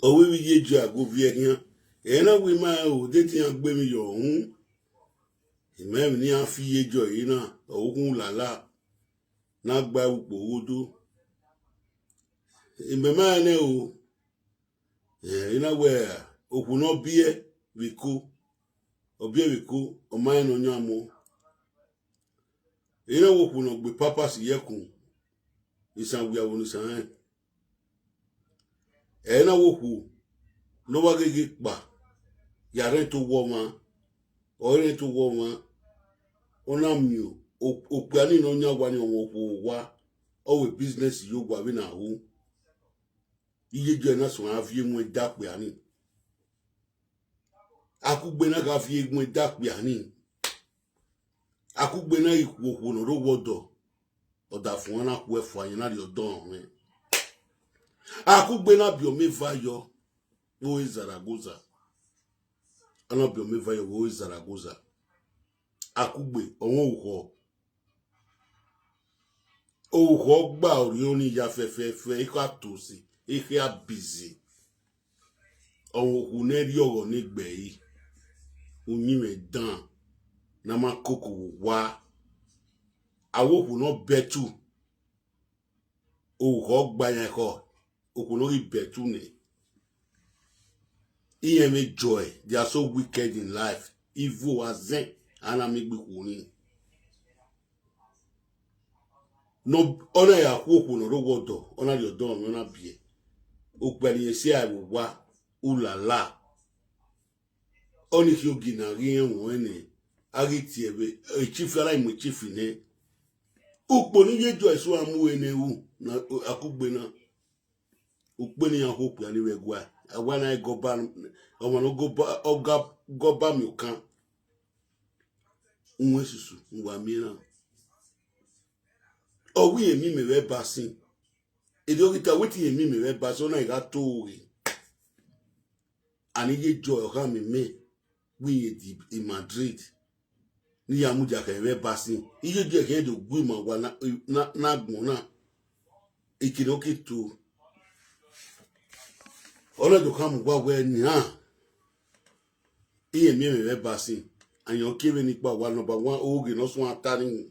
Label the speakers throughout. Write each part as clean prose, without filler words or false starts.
Speaker 1: Owe we ye ju ago vie here. Ena we ma o de ti an gbe mi yo hun. Imem ni an fi ye jo yi na ohun lala na gba upo odo. Imema ne o ina we okun no bie wiku obie wiku o ma no nyamo. Ina wo kun no gbe papa si yekun isan wi awonu san. Ena wo ku no wa gege pa yare to wo ma ore to wo ma ona mi o pe ani no nya wa ni won ko wa o we business yo gwa we na hu iye je na so avie mu da pe ani akugbe na ka fi egun da pe ani akugbe na iku oku no ro wodo oda fun na ku efo ayin na ri odo mi akugbe na bi o me vayo o Zaragoza ana bi o me vayo o Zaragoza akugbe ohun o gba ori oni ya fefe ika tosi ika busy ohun ku ne ri oro ni gbe yi oyin me dan na ma koko wa awoku no betu o gba yan ko oku no ri betu ni iye me joy they are so wicked in life evil as ana me gbe ku ni no ona ya kwoku no ro wodo ona ri odo mi na bie o peri esi awo wa ulala oni ki ogina ri enwo eni ari ti ebe chief ara imo chief ne upo ni ye joy so amu ene wu na akugbe na upo ni yan hope ani we gwa awana go ba o no go ba mi kan unwe susu ngwa mi na o wi emi me we basin e do kita wetin emi me we basin na iga to ri ani ye joy o kan mi me wi in Madrid ni amuja ka we basin iye je ke do gwi ma wa na gun na ikinoki to ona do kan gwa we ni ha iye mi me we basin ayan kebe nipa wa number 1 oge no so atari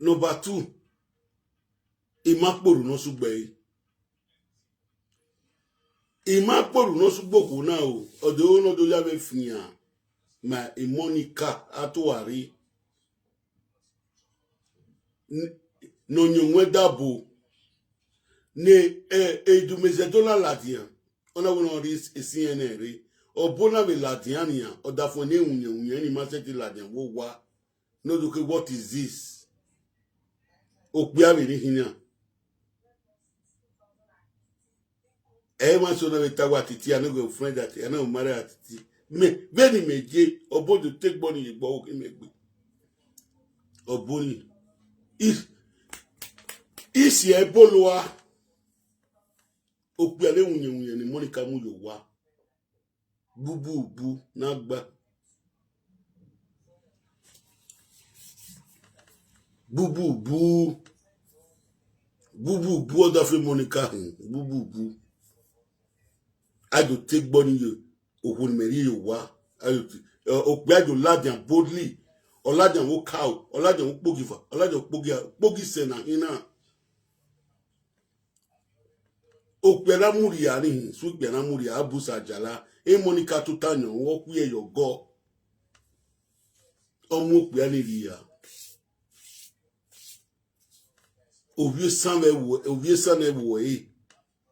Speaker 1: number 2 imaporu no sugbe imaporu no sugboku na o odo no do ya be fian ma Monica atuari no nyonwe dabo ne edumeze dola ladian ona wono ri CNN re obona be ladian ya odafo ne unye ni maseti ladian wo wa no do ke what is this okpia be ni hinya ma so na betawa Atiti I no go friend that I no marry Atiti me beni meje obodo take money igbo o kimegbe oboni isi eboloa okpia le unye ni Monica mu yo wa bubu na gba bubu oda fe Monica bubu I do take money you okun meri yo wa okpia do ladian boldly oladian wo cow oladian wo pogifa oladian pogi sena ina okpera muri ari su gbera muri abusa jala Monica to tanyo wo ku e yo go omo okpia ni ria ovie sanwe wo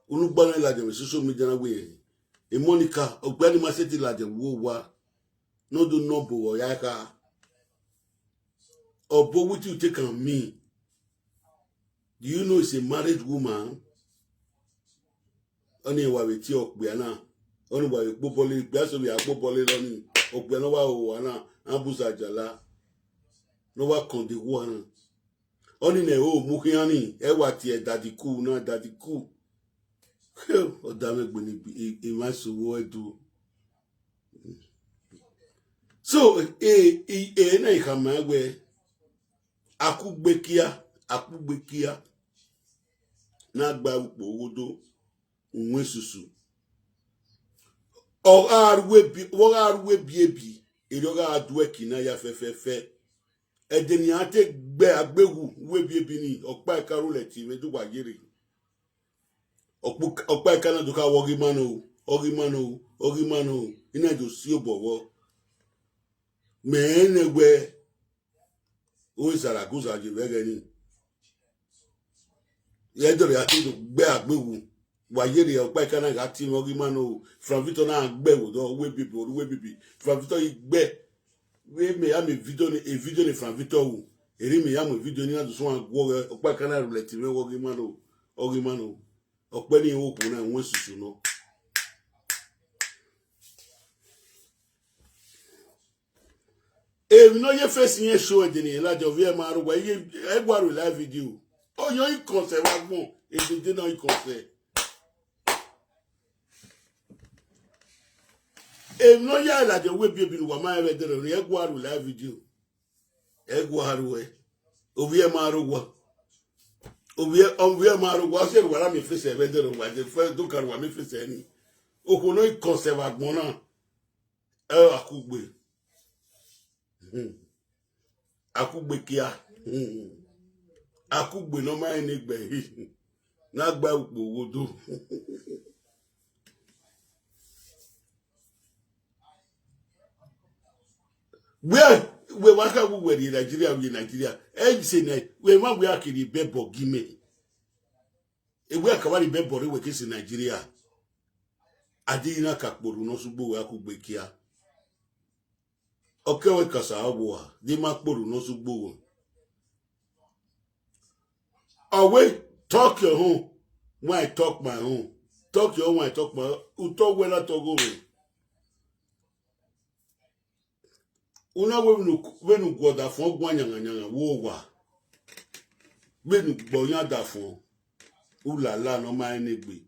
Speaker 1: olugbana ladian social media na we Monica okpia ni maseti ladian wo wa no do no bo ya ka obo what you take on me do you know it's a married woman oni wa we ti okpia na oni wa we popole gba so we apopole lo ni okpia no wa o na abusa jala no wa kon de wo na oni ne o mu kiani e wa ti e daddy cool o da me gbe ni e ma so wo edu so na ikama gbe akugbe kia na gba upo odo unwe susu o arwe bi eroga adwe kina ya fefefe edeni ate gbe agbewu we bi ni opa karole ti me duwa yere opa kana duka ogimano ina jo si obowo menegwe o Zaragoza je vegeni yedore ate gbe agbewu wa yere opa kana ga ti ogimano from Victor na agbewu do we bibi from Victor igbe we me am a video ni from Victor wu eri me am a video ni na so agwo opa kana relate me ogimano ope ni wo kun na won susu no e no ye face yen show edini la jo vie ma ro wa ye egwaru live video o yan yi konse wa gbon e de na yi konse e no ya la jo we bi wa ma e de ro egwaru live video egwaru we o vie ma ro wa on ma ro wa se wa la mi face e de ro wa de fe do kan wa mi face ni o ko no yi konse wa gbon na akugbe akugbe kia akugbe no ma ni gbe na gba upo wodo we waka we Nigeria e say na we ma we akiri bebo gime e we akawari bebo re we kisi Nigeria adi na kakporu no sugbo we akugbe kia okewe kasa awa di makporu no sugbo away talk your own when I talk my own talk your own when I talk my own uto we la to go we una we nu goda fun gwanyanga wo wa we nu gboyan da fun ulala no ma enegbe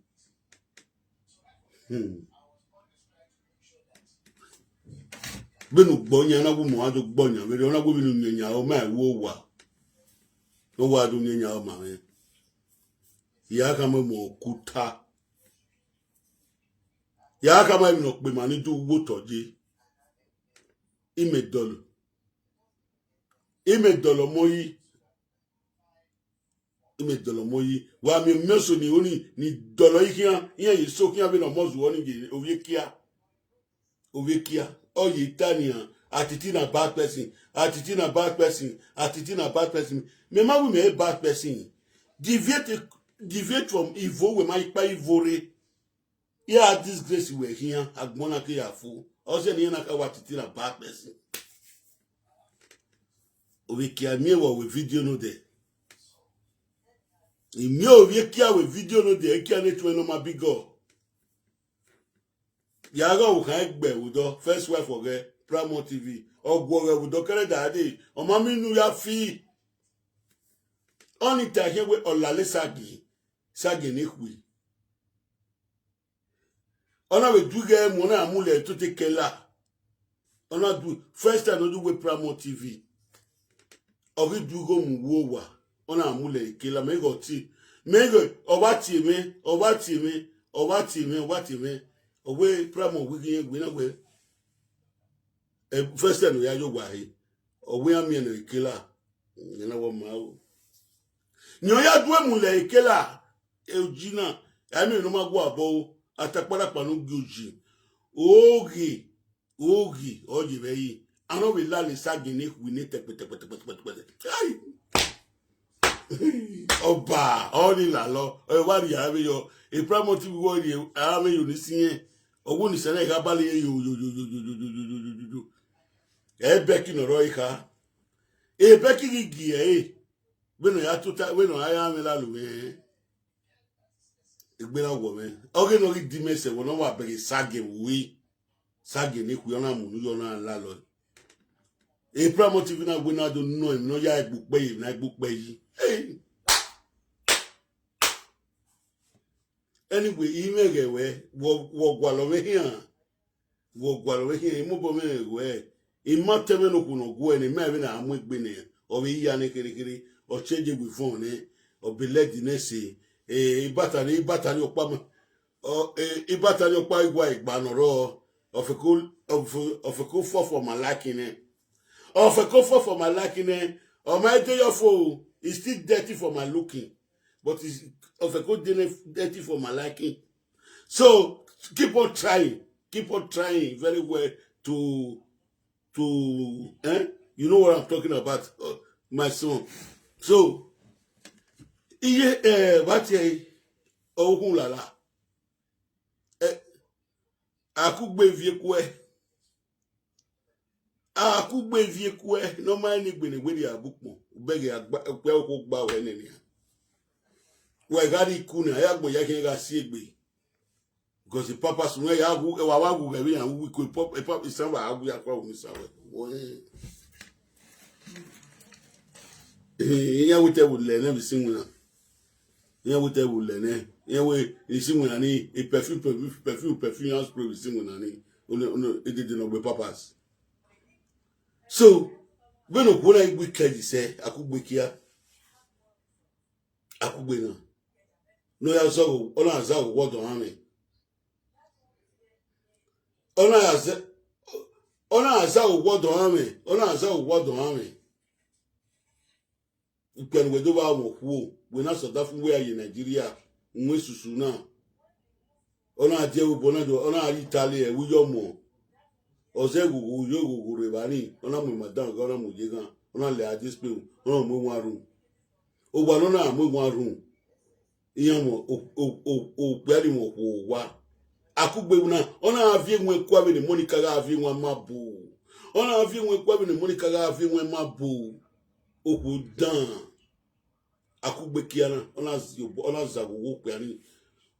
Speaker 1: benu gbonya na wo mo ado gbonya we ona wo binu nyanya o ma wo wa no wa do nyanya o ma me ya ka mo kuta ya ka ma no pe ma ni do wo toje imedolo moyi wa mi meso ni oni ni dolo ikian yen so kian be no mozu oni je ovekia all Italian Atiti na bad person me ma we me bad person deviate from evil we ma ipa ivore ya disgrace we here agbona ke ya fu o se ni na ka wa Atiti na bad person ovekia mi wo we video no de mi ovekia we video no de kia na tu no ma bigo yaga wo kan gbe wudo first wife oge Primo TV ogwo re wudo kere dade o ma mi nu ya fi oni ta he we olale sagi ni kwi ona we duge mo na amule to te kela ona du first time no do we Primo TV obi dugo mu wo wa ona amule kela me go oba ti me owe Primo wigi gbe na we first time ya yo wa he owe ami na ikela na wo ma o nyo ya du mu le ikela ejina ami no ma gwo abo atapara panu gyoji ogi oji be yi ano we la le sagi ni we ni tepete ai oba oni la lo e wa ri ya be yo e Primo TV wo ri ara me yo ni sin owo ni sele ga bale yo e beki no roika e beki gigi beno ya tuta beno aya me la lu egbe na wo me oge no ri di mese wo no wa bere sage ni ku yo na mu yo na la lo e Primo TV na gbe na do no ya egbupe yi anyway imege we wo gwalo we here mo bo me we imateme no kuno gwo ni me na amu egbe ne o bi ya ne kirikiri o change we phone ne o be let the next ibata ni opamo ibata yo pa igwa igbanoro of a cool for my liking. Of a comfort for my liking. Or my day of is still dirty for my looking. But it's of a good dirty for my liking. So keep on trying very well to you know what I'm talking about, my son. So what ohun lala akugbe vie kwe no man ni gbe ni gbe dia bukmo bege pe okwo gba we nenia we gari kuna ya gbo ya ke ga si egbe because the purpose no ya gu wa wa gu gabi and we could pop is some agu ya kwa mi sawe ya wote wo le na bi sinwuna ya wote wo le ne ya we sinwuna ni a perfume ya spray bi sinwuna ni ono e de no be purpose. So when okuna igbe keji say akugbe kia akugbe na no ya so ona za wo do han ona aza ugwodo ame ikpen we do ba wo ku we na so da fun we aye Nigeria nwe susu na ona aje ubo na do ona ari Italy e wi yo mo oze gugu yo gugu re bani ona mu madan ona mu je gan ona le aje spe ona mu wa ru o gba no na mu wa ru iyan mo o pe ari mo ko wa akugbe na ona avie nwe kwa be ni Monica ga avie nwe mabu ona avie nwe kwa be ni Monica ga avie nwe mabu oku dan akugbe kiana ona zago wo piani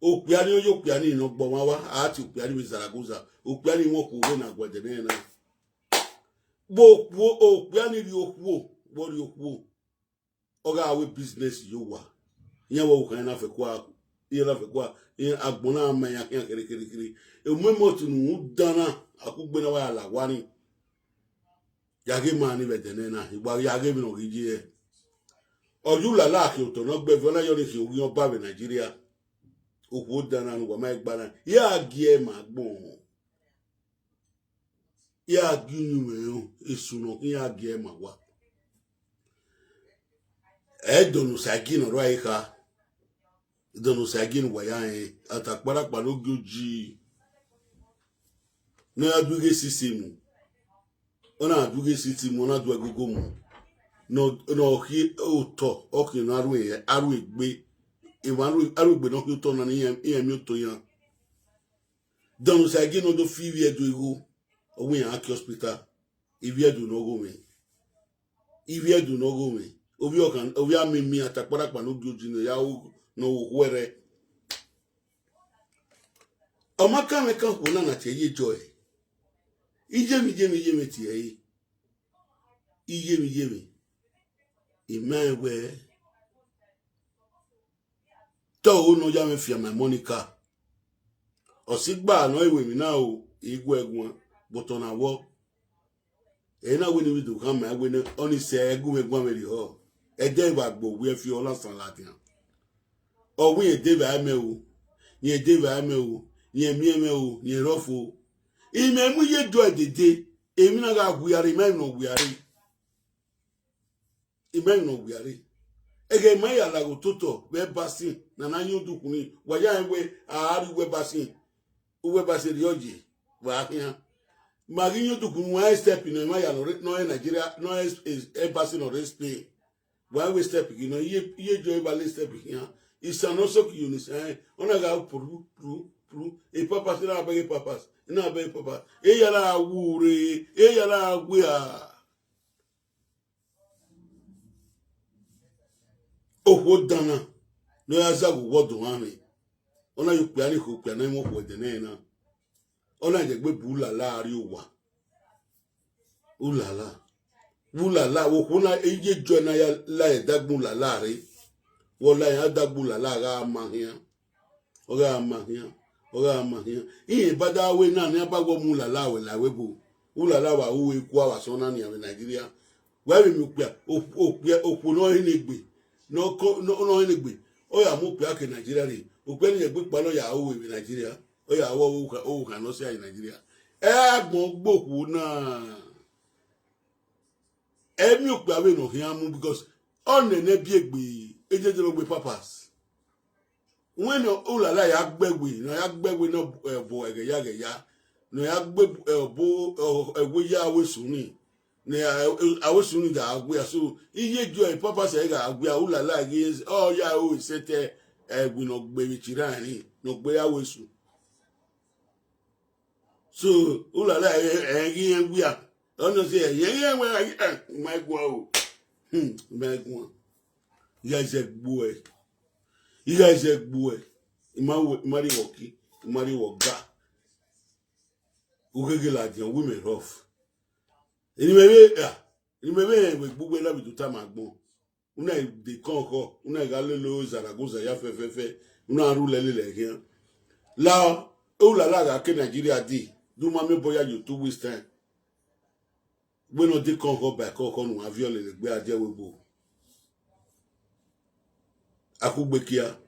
Speaker 1: o piani yo piani no gbo wa ati piani mi Zaragoza o piani won ko we na gwede na bo o piani ri okuo bo ri okuo oga awe business yo wa yen wo kan na fe kwa agbona ama ya kiri ememo tunu dana akugbe na wa la wani yage mani bedene na igba yage mi no gije ojula la ki to no gbe vona yo ni ki ogun oba be Nigeria oku dana nu wa ma igba na ya gie ma gbon ya ginu me esuno ya gie ma wa edonu sagino ro aika dono sagin wayan atakpara palogoji no aduge system ona aduge system ona du agogo mu no ki oto oki no aru egbe aru egbe no ki oto na ni mi oto yan dono sagin no do fi wi edo ego owo yan aki hospital iwi edo no go me obi amemi atakpara palogoji no ya no were amaka me kan ko na te ye joy ije mi ti yi iye mi imewe to no ya me fia my Monica osigba no iwe mi na o igwe egun boto na wo e na we ni do kan ma we ni oni se egun egun me ri ho e de igbagbo we fi olasan latian o we de ba me o ye de ba me o ye mi me o ye rofo ime mu ye do dede emi na ga guyare me no guyare ege me ya la go toto be basin na na yin dukuni wa ya enwe ari we basin ri oje wa kian ma yin dukuni wa step no ma ya no Nigeria no is basin or Spain wa we step you know ye jo ba le step kian isan also ki unis ona ga pru e papa sira ba papas na ba papa e ya la wure e ya la gua owo dana no ya za go wodo ame ona yu pe ani ko pe na mo ko de na ona je gbe bula laari owa ulala wo ko na eje jo na ya la e dagbun la laari wo la ya dagbun la ga ma hian oga ma hian iye bada we na ni abagbo mu la we bo ulala wa o e ku awa so na ni Nigeria we mi pe opu no hinegbe no hinegbe o ya mu pe ake Nigeria ri o pe ni egbe pa lo ya o we Nigeria o ya o kan no se Nigeria agbon gboku na emi o pe awe no hiamu because on ne bi egbe ejeje lo gbe papas when ulala ya gbegbe no bo ege ya no ya gbe bo egbe ya awesuni ne awesuni da agbe so iye jo e papas e ga agbe ulala ge oh ya o sete egbe no gbe mi chirani no gbe awesu so ulala e egbe ya ono se ye we my go my go ya je gbo e iga je gbo e imari woki imari woga ugege la dia women rough ni mebe we gbogbo la bi to ta magbon una de konko una ga lelo Zaragoza ya fefefe una rule lele here la o la ga ke Nigeria di do ma me boya you 2 weeks time we no de konko ba konko nu avion le gbe ade wegbo akugbekia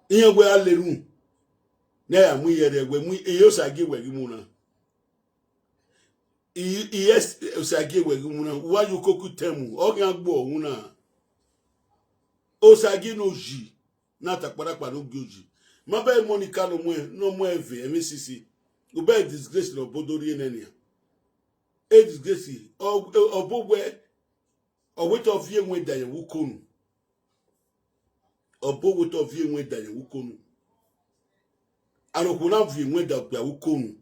Speaker 1: iye gbe alerun na ya mu yere gbe mu eyo sage wegi mu na yes sage wegi mu na wa yu koku temu o gan gbo ohun na o sage no ji na takparapa no gyoji ma ba Monica no mo eve MCC o ba disgrace no bodori enenia e disgrace o bogwe o wet of ye nwe dan wukonu o bo wet of ye nwe dan wukonu anokuna vi nwe da gba wukonu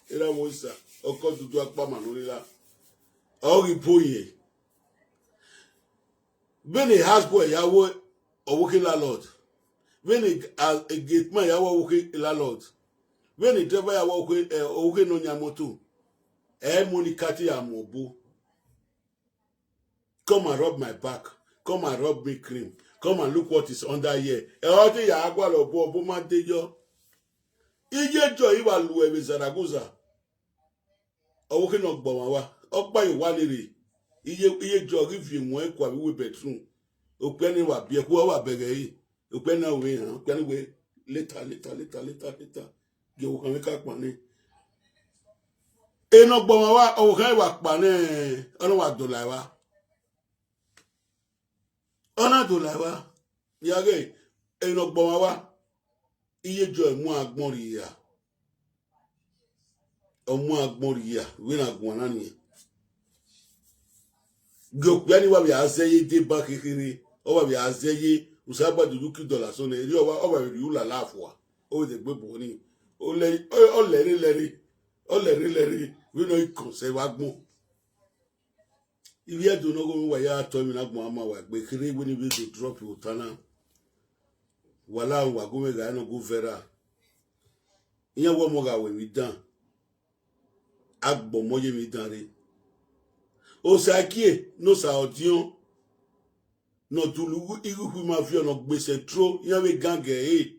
Speaker 1: era moisa oko dudu apa manolila o ripoye beni houseboy yawo owoke landlord beni a gate man yawo owoke landlord beni driver yawo owoke no nya moto Monica ti amobo come and rub my back come and rub me cream come and look what is under here o ti ya agwa lo bo ma dejo ije jo iwa lu e Zaragoza owoke no gbo wa opa iwa lere iye jo give you won kwa we bedroom ope ni wa bi e ko wa bere yi ope na we han ope ni we later ge wo kan ka pa ni eno gbo wa o kan wa pa ni ono wa do la wa ona do la wa yage eno gbo wa iye jo mu agbon ri ya omu agbon ri ya we na gun na ni gokpe ni wa bi azeye de ba kekere o wa bi azeye usaba dudu $2 so na eri o wa bi ula lafwa o de gbe bo ni o leri we no ikonse wa gbon ibi edo no go wa ya to mi na gbon ama wa gbe kere we ni bi to drop you tana wala wa go me ga no go vera iyan wo mo ga we mi dan agbo moye mi dan re o sakie no sa odion no tulugu igu ma fi ono gbese tro yan we gange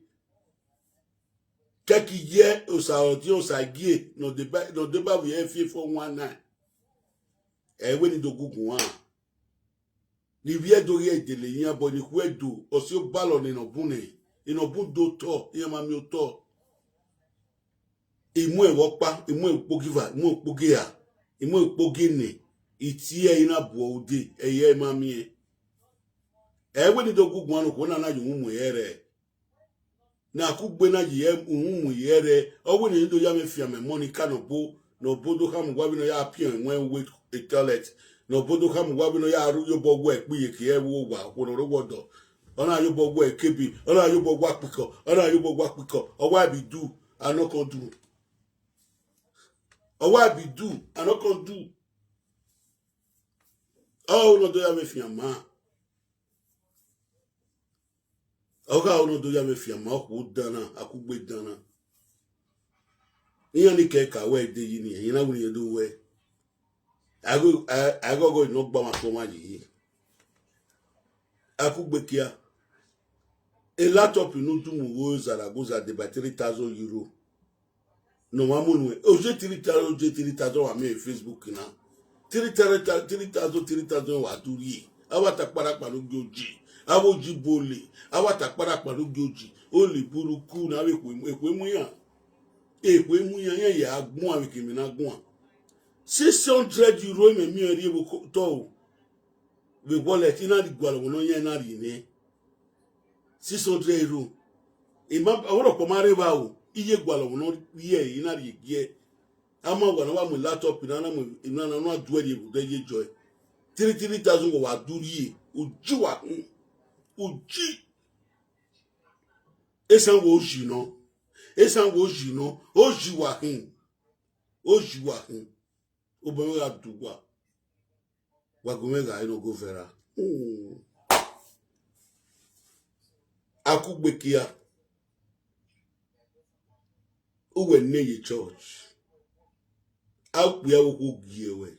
Speaker 1: keki ye o sa odion sagie no deba we fi 419 we ni dogugun wa ni bi edo ye dele yan bo ni ku edo o si o balo ni no bune ino bu do to yan ma mi o to imu e wopa imu e pogiva imu e pogea imu e pogene itie ina bo ode eye mamie we ni dogugun anu ko na yu mu yere na akugbe na ye mu yere o we ni do ya me fia me Monica no bodo kam gwa bi no ya pie when wait a toilet no bodo kam gwa bi no ya aru yo bogwo e piye ke e wo wa ko no rogodo ona yo bogwo e kebi ona yo bogwo apiko owa bi do anoko do owa bi do anoko do oh no do ya me fia ma oga ono do ya me fia ma ko dana akugbe dana iyan ni ke ka we de yi ni yin na wuri do we agogo no gba ma to ma yi akugbe kia a laptop no do mu wo Zaragoza de by €3,000 no ma mo nu o je 3,000 wa me Facebook na 3,000 wa duri awata parapa logi oji awoji bole awata parapa logi oji oli buruku na ekwe mu yan ya agbon awe kimi na agbon 600 euro me mi ri ewo to we wallet ina di gwalo no yan na ri ni 600 euro imam aworo ko mare ba o iye gwalo no ye ina ri ye ama wa na wa mu laptop na mu ina na no aduwe di de ye joy 3,000 wa duri oji wa oji esan wo oji no oji wa hin obo ga duwa wa go me ga ino go vera akugbekia uwe neye church akwe wo giewe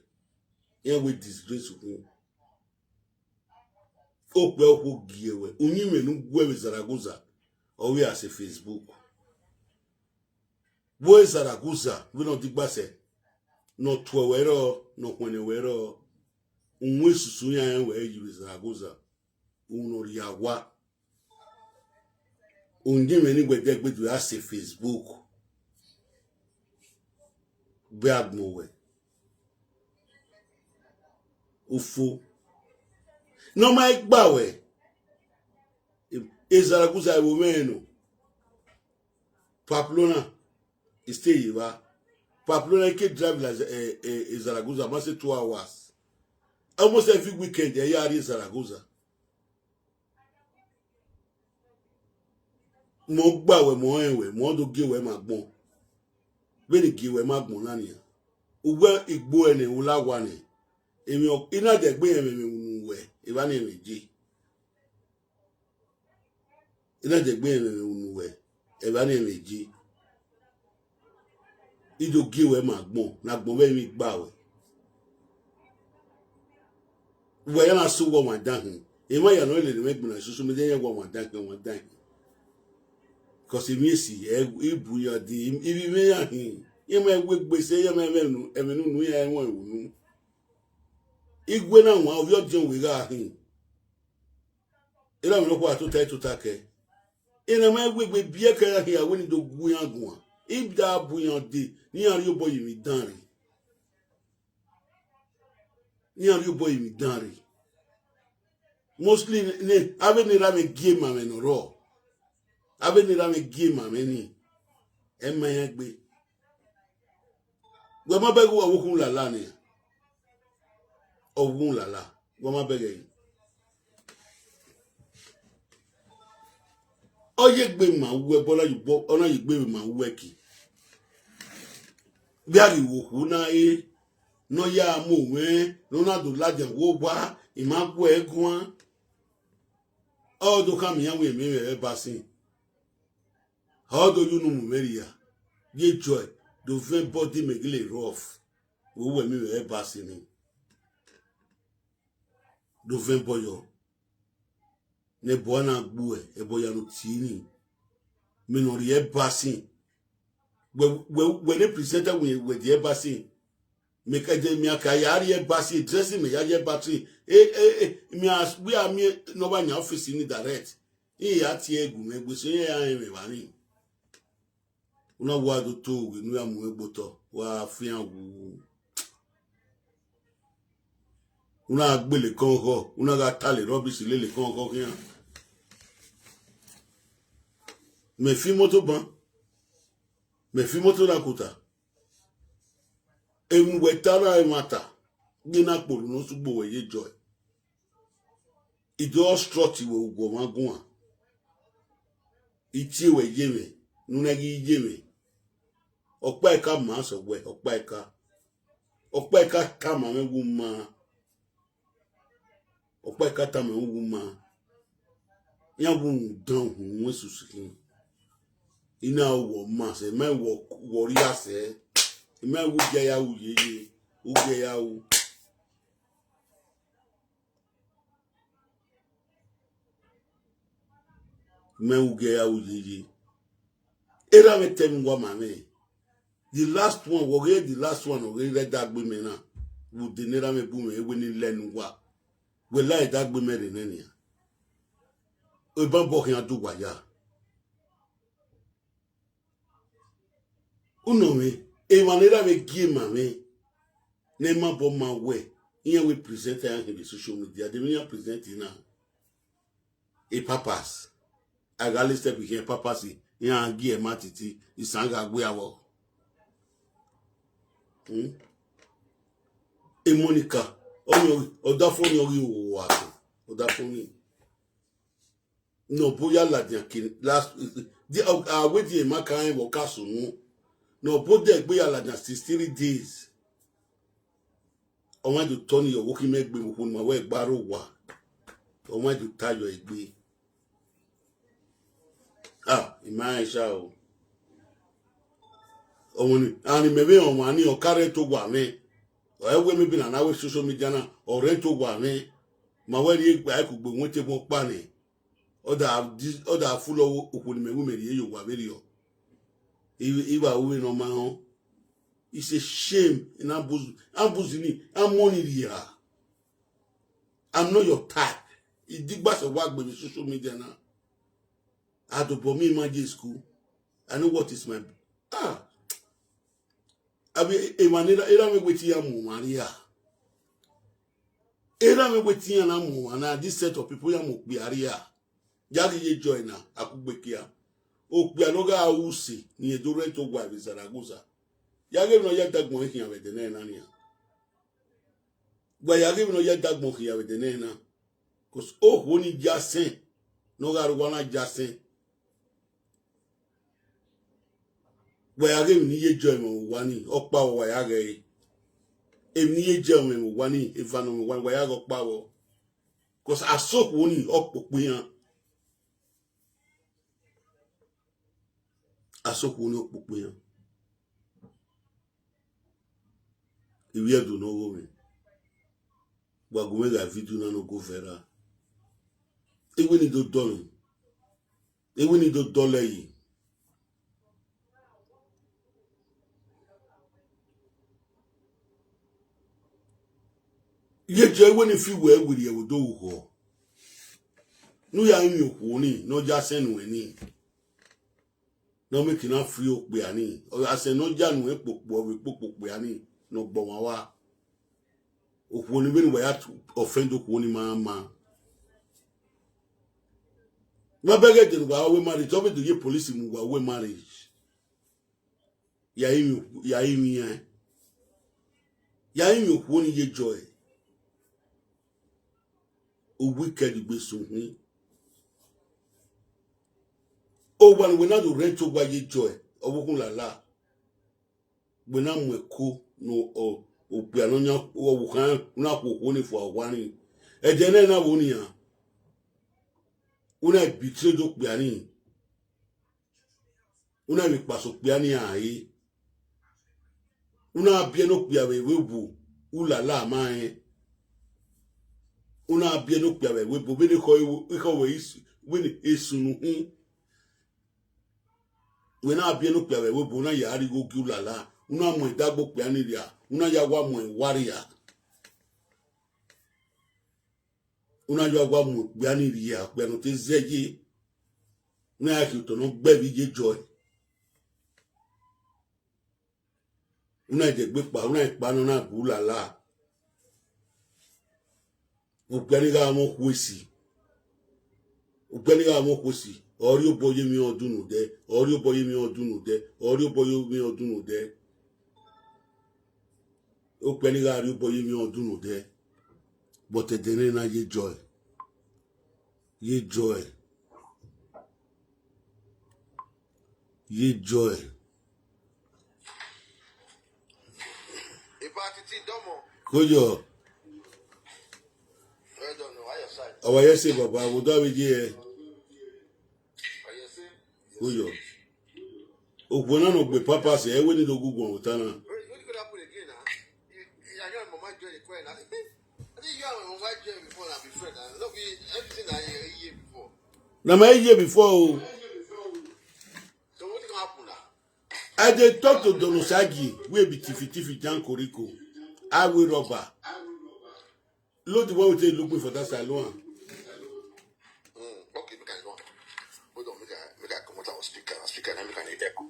Speaker 1: yan we disgrace hu okwe wo giewe unyime nu gwe Zaragoza owe as Facebook wo Zaragoza we no digbase no twewero no kwenewero unwe susu yan we yi Zaragoza uno riawa unyime ni gbe as Facebook be agmowe ufo no mai gbawe Zaragoza wo meno Pamplona stay here Pamplona ke drive la Zaragoza must 2 hours almost every weekend they are in Zaragoza mo gbawe mo enwe mo do gewe magbon be ni gewe magbon lani uwe igbo ene ulawa ni emi ina de gbe yen me we iba ni meji ina de gbe yen we iba ni meji ido gewe magbon na gbon be mi gbawe we yana so wo wan dan e ma ya no le me gbon na susu me de yen wo wan dan cause emi si ebu ya di ibi me ya hin ye ma we gbese ye ma emenu nu ya won ewunu igwe na nwa obi ojo we ga hin ira mi loko atuta ke ina ma gbegbe bie ka ya hin awe ni do gu yan gun ibda bu yan de ni ari obo yi mi danri mostly ne ave ni ra me gie ma me no ro ave ni ra me gie ma me ni e ma yan gbe gbe ma be go awokun lala ni ogun lala gbe ma be ge oye gbe ma wu e bola yubo ona yi gbe ma wu e ki bi ari wo hu na no ya mo we Ronaldo laje wo gba imagbo egun o do kam yan we me we basin how do you know Mumeria ye joy do ven body megile rough wo we me we basin do ven boyo ne bona gbu e boya no tini me no ri e basin we ne presenter we the basin me ka je mi aka yari e basin dressing me ya je battery mi as we am no ba nya office ni direct ya ti egu me gbe so ya me wa ni una wa do to we nu ya mu egboto wa fian wu una gbele kan ho una ga tale rubbish lele kan ho kian me fi moto la kuta emu wetara e mata gina polu no sugbo we ye joy ido strut we ugwo magun a iti we yeme nuna gi yeme opa eka ma so we opa eka ta ma me wu ma opa eka ta ma wu ma ya wu don hu wesusu ina wo ma se me wo ri ase me wu je ya wu yeye u je ya wu me wu ge ya wu yeye era me tem ngwa ma me the last one we get the last one we let that be me na would the never me boom a winning len wa. We like that be made in any. We bumbo can do what ya. Uno me, a manera me give me. Name my bomb my way. Here we present in the social media. The media presenting now. A papas. I got listed with here papasi. Here and give a matiti. The sanga we are. A Monica. Oh, that phone you what? Oh, that phone. No, boya la diakin last. I waiting in my kind of castle. No, both there boya la 63 days. I want to turn your working make me when my work barrow wa. I want to tie your egg. In my show. Only and maybe on money or carry to Guame. Or I will be an hour social media or rent to Guame. My way I could be wanting more money. Other full of women you were very. If I win on my own, it's a shame in Ambuzini. I'm money here. I'm not your type. It did bass of work with social media now. I had to put me in my school. I know what is my I mean, era me waiting Maria. Era me waiting and this set of people be area. Yagi ye joiner, Akubekia. O Pianoga Usi, near Dureto Wife is Zaragoza. Yagi no yet that monkey with the nana. But Yagi no yet that monkey with the nana. Because when he just sent, no Garuana just sent. Where I need German one, Okpa, where I gave. If near German one, if I know one way I got power. Because I saw one up Puya. I saw one up Puya. If we do no woman, but go make a video no go further. If we need to dollar, if we need to dollar. Yet, when if you were with you, do ho. No, ya in your pony, no just send winning. No making up free up beani, or I say no Jan we book beani, no bomawa. Of one even where to offend of one mamma. My beggar didn't go away marriage, over to get police in away marriage. Yaim, you won't ye joy. O wicked be soon. Oh, when we not rent to buy ye joy, or who la. When I'm with cool, no, or piano, or can not only for a warning. A general wonia. Una betrayed of piani. Una make pass of piani. Una piano piave webu, la mae. Una piano piave webu, very coy, when is soon. When I piano piave webu, una yari go gulala, una mo dabo pianidia, una yawa mo warrior. Una yawa mo pianidia, piano te zegi. Una yakito no baby ye joy. Una de gbepa, una ipano na gulala. Upeniga mo kwesi. Upeniga mo kwesi. Ori oboye mi odunu de. Ori oboye mi odunu de. Ori oboye mi odunu de. Upeniga ori oboye mi odunu de. But the dene na ye joy. Ye joy. Ye joy. Kojo. I don't know. Our yes, Baba, would I be here? Kojo. Ogbona no be papa say we need to go go utana. What could happen again now? I got my mind join the coin. I think you have my mind join before and be friend. Look everything I hear before. Na my year before. So what can happen now? I dey talk to Donosagi, we be tifi Jan Koriko. I will rubber. Look the one we take looking for that salon.
Speaker 2: Okay, we can go. Hold on, make I come out our speaker and make an echo.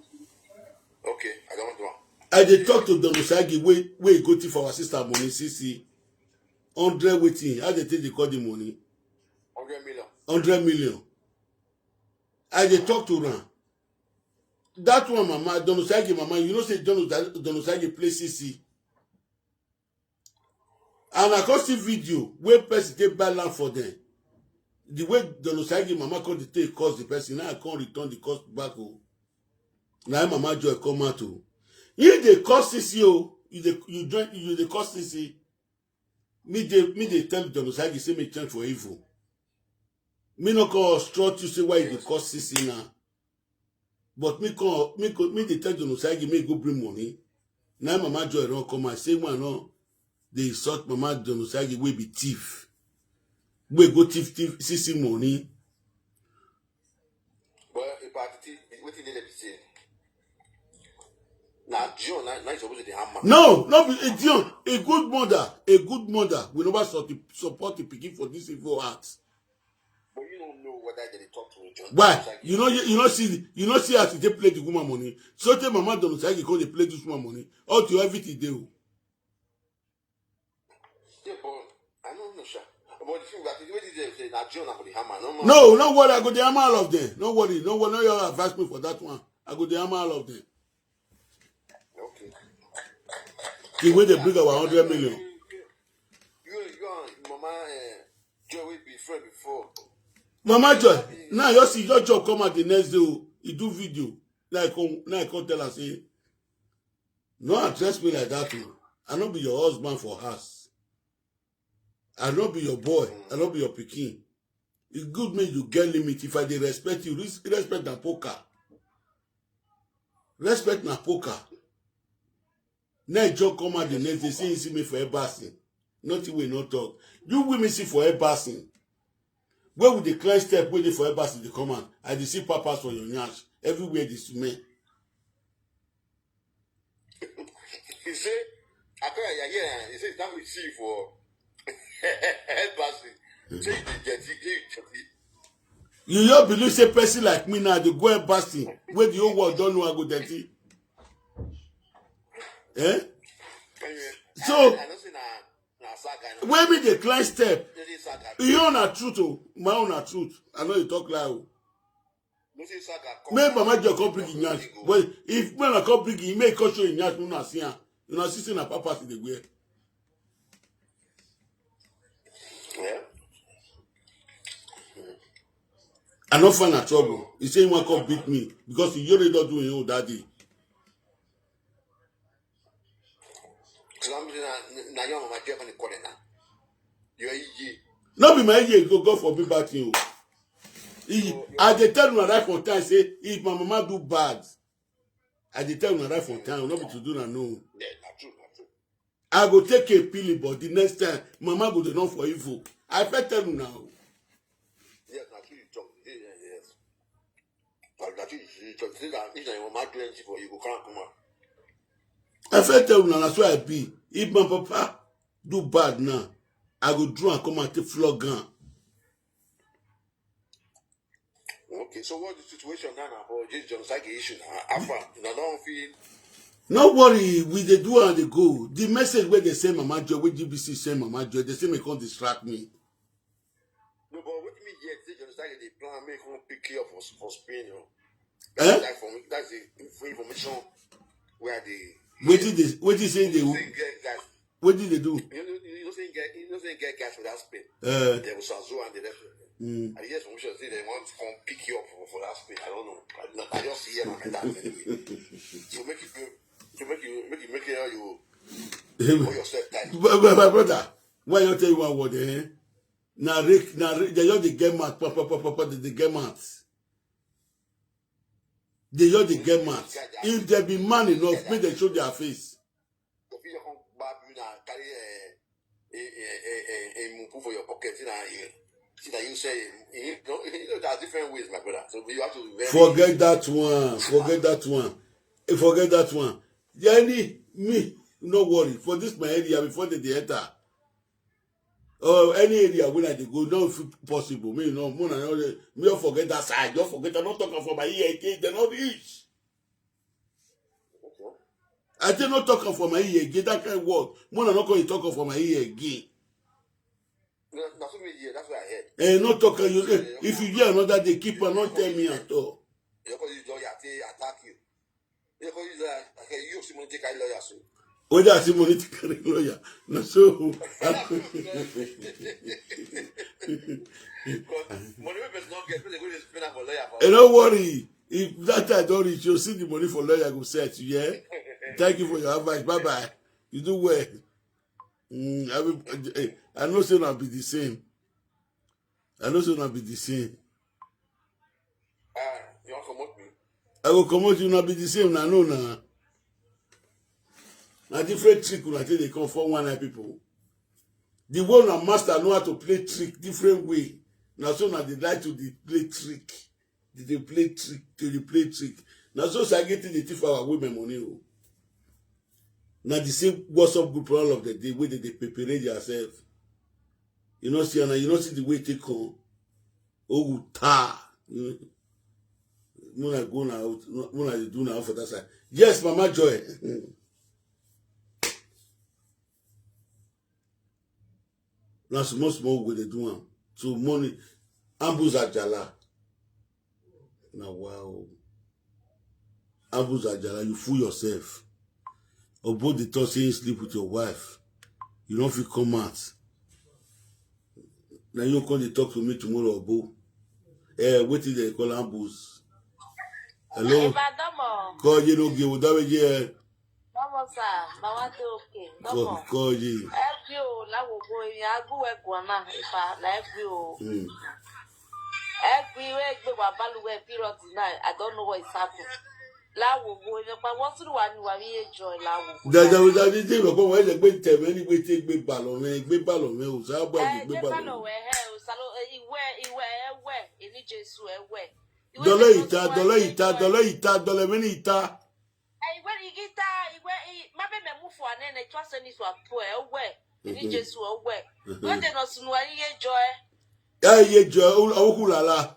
Speaker 2: Okay, I don't want to.
Speaker 1: I dey talk to Donosagi wey go thief for our sister money, CC. 100 waiting. How they take the call the money?
Speaker 2: 100 million.
Speaker 1: 100 million. I dey talk to her. That one, mama, Donosagi, mama, you know, say Donosagi play CC. And I can see video where person take buy land for them. The way Donosagi, mama, come to take cost the person, now I can't return the cost back. Oh. Now mama joy come out. Oh. If they cost CC, oh, you the cost CC. Me they tell Donosagi say me change for evil. Me no call strut you say why you cost CC now. But me they tell Donosagi me go bring money. Now mama joy don't come and say one no. They insult mama Donosagi we be thief. We go thief CC money.
Speaker 2: Well, if Atiti, what did they say? Now, John, now you're supposed to hammer.
Speaker 1: No, a Dion, a good mother will never support the picking for this evil acts.
Speaker 2: But you don't know whether they talk to John.
Speaker 1: Why? You know see as they play the woman money. So tell mama Donosagi because they play this woman money. All to everything they do.
Speaker 2: Yeah, but I don't know, sir. But the thing that what did they say? Now John, I go the hammer.
Speaker 1: No worry, I go the hammer all of them. No worry, no you advise me for that one. I go the hammer all of them.
Speaker 2: Okay.
Speaker 1: The way they bring our 100 million.
Speaker 2: You and Mama Joy will be friend before.
Speaker 1: Mama Joy, now you see your job come at the next day. He do video. Now I come tell her say, no address me like that. I not be your husband for us. I not be your boy. I not be your pikin. It's good me you get limit. If I dey respect you, respect na poker. Respect na poker. Now Joe come out the next day say you see me for embarrassing. Nothing we not talk. You women see for embarrassing. Where would the climb step waiting for embarrassing to come out? I dey see papas for your nyash. Everywhere this men.
Speaker 2: He say, I can't hear. He say that we see for embarrassing.
Speaker 1: You don't believe say person like me now they go embarrassing where the whole world don't know I go dirty. Eh? So when me the climb step, you own a truth, oh, my own a truth. I know you talk loud. Maybe my job come bring in yash. But if when I come bring in, make culture in yash, no see ya. You know, sister na papa to the way.
Speaker 2: Yeah.
Speaker 1: I don't find a trouble. He say he want to come beat me because he already not doing all that day.
Speaker 2: So I'm now young my job on the corner now. You are easy.
Speaker 1: Not be my age go for me back you. I dey tell you right from time say if my mama do bad, I dey tell you right from time not be to do na no.
Speaker 2: Yeah, not true.
Speaker 1: I go take a pill, but the next time mama go dey run for evil. I fit tell you now.
Speaker 2: Yes, not true. Yes. But that is just if your mama do anything for you, go come out.
Speaker 1: I fit tell you now. That's why I be. If my papa do bad now, I go draw and come and take flog gun.
Speaker 2: Okay, so what's the situation now about this genocide issue now? After you don't feel.
Speaker 1: No worry, we dey do and they go. The message where they say Mama Joy, where GBC say Mama Joy, they say me can't distract me.
Speaker 2: No, but what me yet? They genocide they plan make come pick you up for Spain, you know. That's the information where they.
Speaker 1: What did they say they do? What did they do?
Speaker 2: You don't say get cash for that Spain. There was Sazo and the rest of them. I guess I'm sure they want to come pick you up for that Spain. I don't know. I just see them like that anyway. So make it how you for yourself that.
Speaker 1: My brother, why you tell you one word, eh? Now they just the get mad, papa, they get mad. They just the get mad. If they be man enough, make them show their face.
Speaker 2: Carry a move for your pocket, see that you say there are different ways, my brother. So you have to
Speaker 1: forget that one. Forget that one. Jenny, me, no worry. For this my area before they enter. Or any area where they go, no possible. Me no, me don't forget that side. Don't forget. I'm not talking for my ear again. They're not rich. I did not talk for my ear again. That kind of word. More not going to talk for my ear again.
Speaker 2: That's what I heard.
Speaker 1: Not talking. If you hear another day, keep on not tell me at all.
Speaker 2: You're going to attack you. You're going to use the money to carry lawyer. So.
Speaker 1: Oh, that's the money to carry lawyer. No, so.
Speaker 2: Money is not get. They're going to spend for lawyer.
Speaker 1: Don't worry. If that time don't reach, you'll see the money for lawyer go set you. Yeah. Thank you for your advice. Bye bye. You do well. I know so not be the same. I know so not be the same.
Speaker 2: You want to promote me?
Speaker 1: I will promote you not be the same. Now no now. Now different trick when I think they come from one eye people. The one that master know how to play trick different way. Now so now they like to play trick. They play trick till they play trick. Now so I get the thief our women money. Now the same WhatsApp group all of the day where they prepare yourself. You know see the way they come. Oh ta. When I go now, when I do now for that side. Yes, Mama Joy. Now small way they do them. So money ambush ajala. Now wow. Ambush ajala, you fool yourself. Or both the thought saying sleep with your wife. You don't feel come out. Now you come to talk to me tomorrow, Bo. What is they call ambush? Hello? Call you no give that way here.
Speaker 3: Mama sir, mama okay.
Speaker 1: Call you.
Speaker 3: FBO la wo go ya go we gwana ifa la FBO. FBO we gbe wa baluwe period tonight. I don't know what is happening. La wo go ni pa won suru wa ni wa wi enjoy la wo.
Speaker 1: Da di ti ro ko won le gbe teme ni gbe ti gbe ballon me o sa gba gbe ballon.
Speaker 3: O salo iwe ewe ini Jesu ewe.
Speaker 1: Dollar ita, dollar many ita.
Speaker 3: When you get maybe me move for an end, trust any so poor away. Ini Jesu away. When they not soon ye joy.
Speaker 1: Ye joy, awukulala.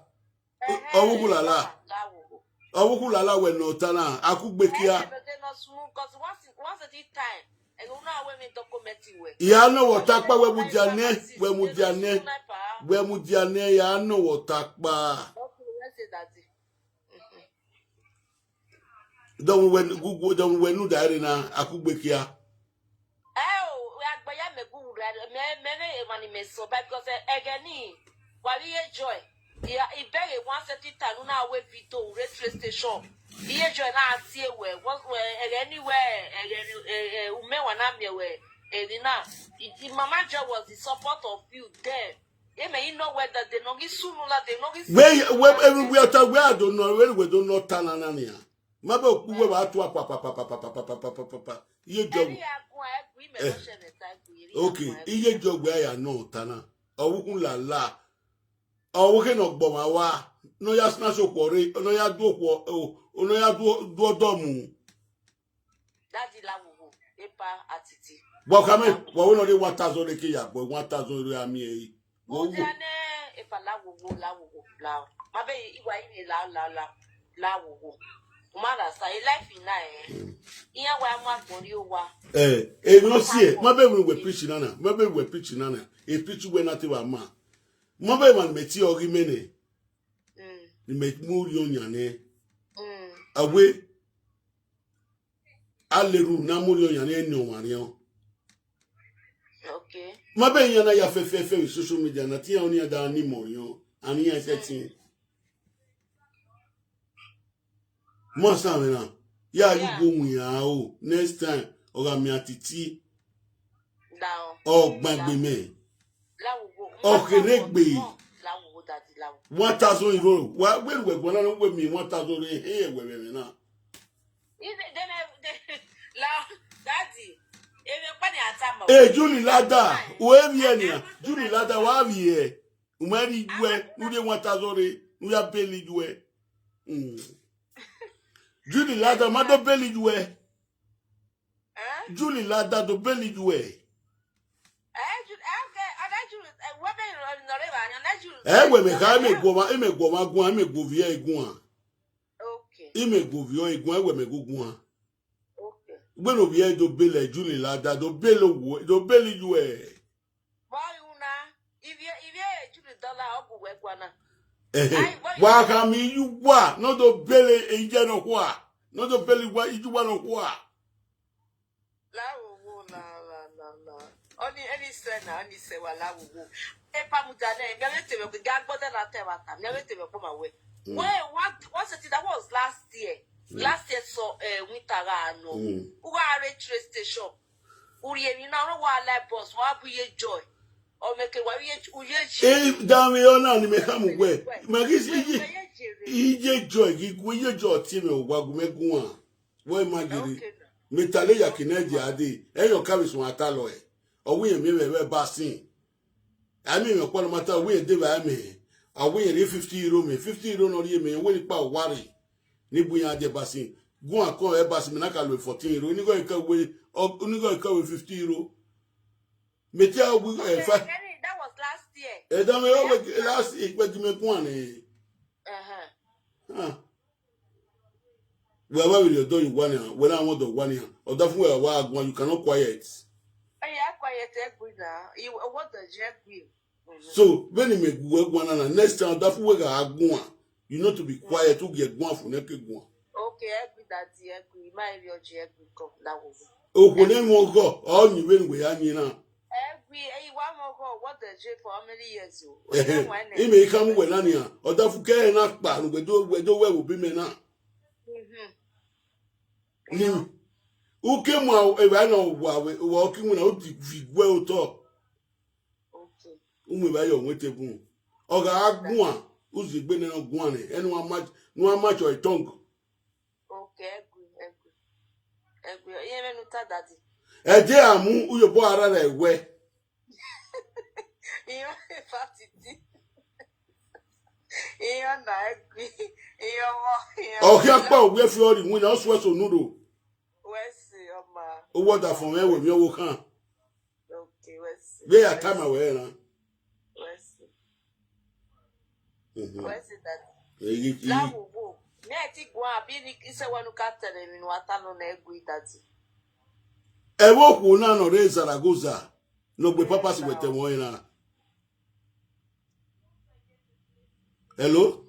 Speaker 1: Awukulala when no tana. Akubekia.
Speaker 3: They not soon because once at this time. And you know women documenting way.
Speaker 1: Ya no watakpa we mudiane ya no watakpa. Don't when Google don't when no diary na akugbekia.
Speaker 3: We are by me good me me so because again while you enjoy. Yeah, if very one certain time now we Vito railway station. He enjoy na see where what anywhere ume wana me where the mama job was the support of you there. You may know whether they no give soon or they no give.
Speaker 1: Where everywhere talk where I don't know where we don't know tanania. Mabo kuwe wa atu papa. Iye job. Okay, iye job where ya no tana. Awukun la. Awuke no gbo ma wa. No ya snatch opore, no ya do opo, no ya do domu.
Speaker 3: Daddy la wo epa atiti.
Speaker 1: But come in, we no dey 1000 de ke ya, but 1000 re ami e.
Speaker 3: Wo jane epa la wo. Ma be iwa ni la wo. Mother say life in na iya wa mu agbori o wa.
Speaker 1: No see, ma be we preaching nana. Ma be we preaching nana. E preach we nothing wa ma. Ma be man meti ori mene. Ni met mu yonya ne. Awe aleru na mu yonya ne enyo warion.
Speaker 3: Okay.
Speaker 1: Ma be yana ya fe social media na ti oni ada ni mo yon. Ani ya setting. Monster now. Yeah, you go next time. Or me Atiti.
Speaker 3: Down.
Speaker 1: Oh, gbagbe me. Okay, negbe. 1,000 euro. Why when we go na with me 1,000 here we now.
Speaker 3: Daddy. Hey,
Speaker 1: Julie Lada. Where we Julie Lada wa we here. Umari dwe, nu de 1,000 nu ya peli dwe. Judy Lada, mado belly dwe. Julie la da do belly you eh. We me ka me go ma gwa me go via egun.
Speaker 3: Okay.
Speaker 1: Me go via egun we me go gun.
Speaker 3: Okay.
Speaker 1: We no via do belly Julie la da do belly you eh.
Speaker 3: Boy una if you Julie dollar ogu we gwana.
Speaker 1: Wa ka mi you wa no do belly enje no kwa. No do belly wa you wa no kwa.
Speaker 3: La. Any say wala wo. E pa mutane, me let me go gagbo na tewata. Me let me go my way. What's it that was last year? Last year so winter no. Who are train station. Uri mi na no wa like bus, wa bu ye joy. O make wa ye
Speaker 1: damn you na ni me come we. Magisi ije joy ye joy ti me wa gu me gun a. Wo imagine. Me tale ya kineji ade. Eyo kabi sun atalo e. Owe me we basin. I mean me kwalo mata we dey ba me. Awe ye 50 euro me. 50 euro no ye me we pa wari. Ni buya de basin. Gun akon e basin me na ka lo 14 euro. Ni go e ka we 50 euro. Me tell we
Speaker 3: that was last year.
Speaker 1: That me last year we me kun ani. Where will you do you one when I want the one here? Or that way you cannot quiet.
Speaker 3: Quiet now. You what the jack will.
Speaker 1: So when you make one and next time that way you know to be quiet to get one for naked one.
Speaker 3: Okay, I agree that the agree. My your jack will come that was.
Speaker 1: Oh, when they won't go, all you win with Annie now.
Speaker 3: Every one more go what the jack for how many years?
Speaker 1: He may come with Ania or that for care enough, but we do where will be me now. Who came out if I know walking without well talk?
Speaker 3: Okay.
Speaker 1: By your waiting boom. Or one who's been on one, and one much or a tongue.
Speaker 3: Okay, agree. Even without that.
Speaker 1: A dear moon, who your boy rather way.
Speaker 3: You agree.
Speaker 1: Oh, here, Paul, we're floating when I swear so noodle. What that from where we will come.
Speaker 3: Okay,
Speaker 1: they are time away now.
Speaker 3: Where's it that? Me I think one being is a one who can't tell him in what I don't agree that.
Speaker 1: A walk will not no raise Zaragoza. No, we papas with the moina. Hello?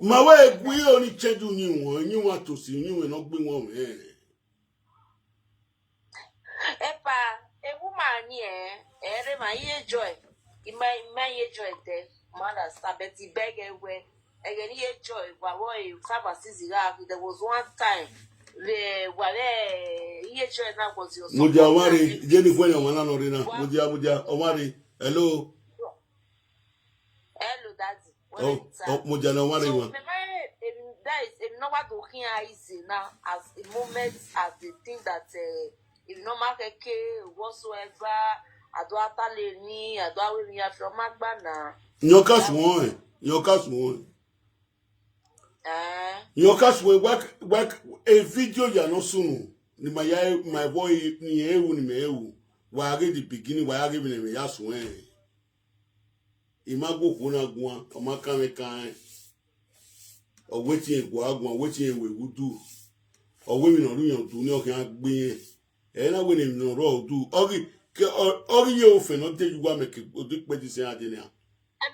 Speaker 1: My way, we only change you one. You want to see you will not bring one.
Speaker 3: Epa, a woman here, every my ear joy. In my ear joy there, mother Sabeti beg away. Again, ear joy, but boy, Saba Sizi, there was one time. The Wale ear joy now was your son.
Speaker 1: Mujawari, Jennifer, Mudia, Omari, hello.
Speaker 3: Hello, Daddy.
Speaker 1: Oh, Mujanawari.
Speaker 3: So, that is not what looking easy now as a moment as the thing that if no market whatsoever, I do Ataleni, I do we from Magbana.
Speaker 1: Your cast one. Your cast will work a video you are not soon. My boy, ni why the beginning, why I give him a yes when. Imago kuna gwa omaka me kan o wetin egwa agwa wetin we would do o we no ruyan do ni o kan gbe e na we ni no ro do ori ye o fe no te you wa make o do pe di se ade ni a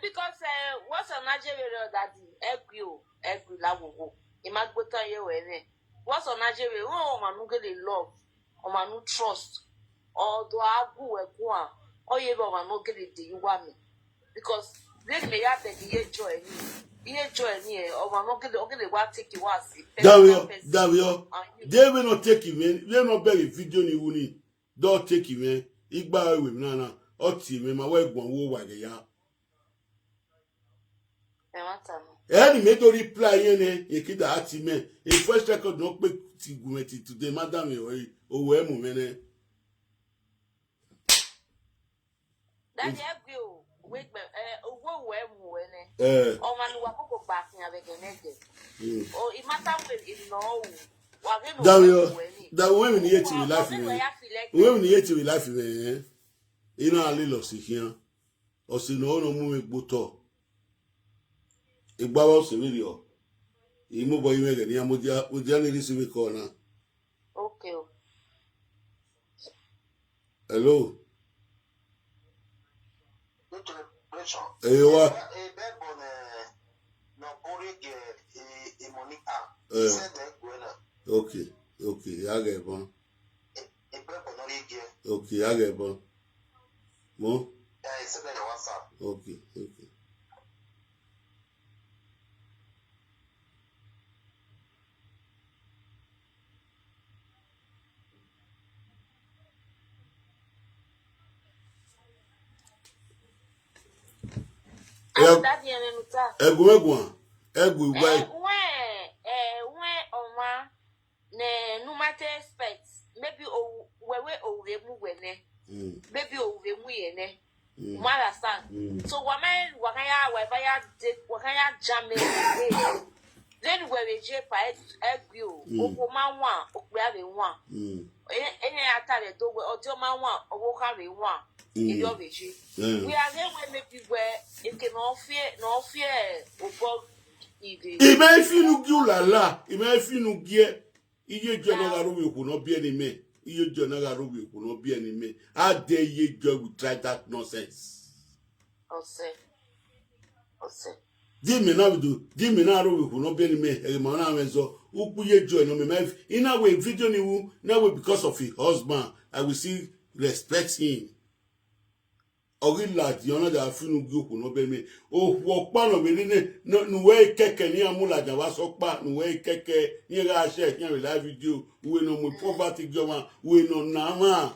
Speaker 3: because what's on Nigeria that egwi lawo imagbo tan ye we ni what's on Nigeria o ma nu get love o ma nu trust o do agu egwa o ye ba ma no get the you wa me. Because then may have the joy ni or I'm not going to take you as
Speaker 1: Davio, they will not take him in. They not bury video ni wuni. Don't take him in. Igba with Nana or team. My wife won't go while they are. Any made to reply in a kid at him. A first record not pay to the madam or where moving.
Speaker 3: That's you. Wait, oh man, what go back in a vegan. Oh, it matter with it no.
Speaker 1: That women here to life women here to life you know a little see here or see no move buto igbawo severio imo boy mega ni amodia ojani receive call na.
Speaker 3: Okay.
Speaker 1: Hello. Ewa. Okay. Okay, I get one. Okay, I get one. Mo? Okay, okay. Egwu
Speaker 3: when oma ne no matter expect maybe maybe understand. So wakaya jam then where we je pa egbu okoma wa okpia be wa ene atare do ojo ma wa owo ka be wa we are there when maybe where it can no fear obo
Speaker 1: Ime fi nu gi ulala, ime fi nu gie. Iye jo na garu we ku no bi eni me. Iye jo na garu we ku no bi eni me. How dare ye jo we try that nonsense?
Speaker 3: Ose.
Speaker 1: Di me na ro we ku no bi eni me. E ma na mezo. Upu ye jo no me me. In a way video ni wu, na way because of his husband, I will still respect him. Orila di ona da finu gi ku no be me. O pa no be ni no we keke ni amulaja wa so pa no we keke ni ga share ni live video we no mo poverty joma we no na ma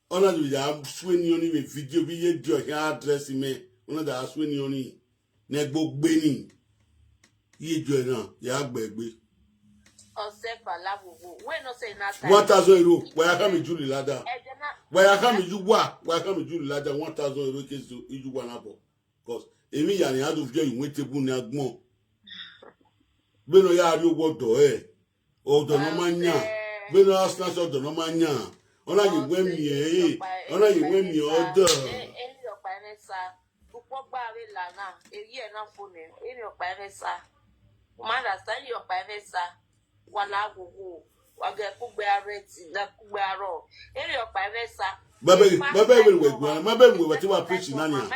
Speaker 1: ona du ya swe ni oni we video bi ye dio ya address me ona da swe ni oni na gbogbe ni ye dio na ya gbegbe
Speaker 3: Osefa labubu we no say na time
Speaker 1: 1000 euro we ya come Julie ladder we ya come Julie ladder 1000 euro case iju wa na bo because emi ya ni adu fie iwe tebu ni agbon be no ya ri owo do odo no ma nya be no asnas odo no ma nya ona yi we mi odo
Speaker 3: eni opa nesa upo gba re la na eyi e na phone eni opa nesa ma understand your opa nesa wala gugu wage kugbe areti na kugbe aro eni opa nesa
Speaker 1: Mabe we wati wa preach nanya.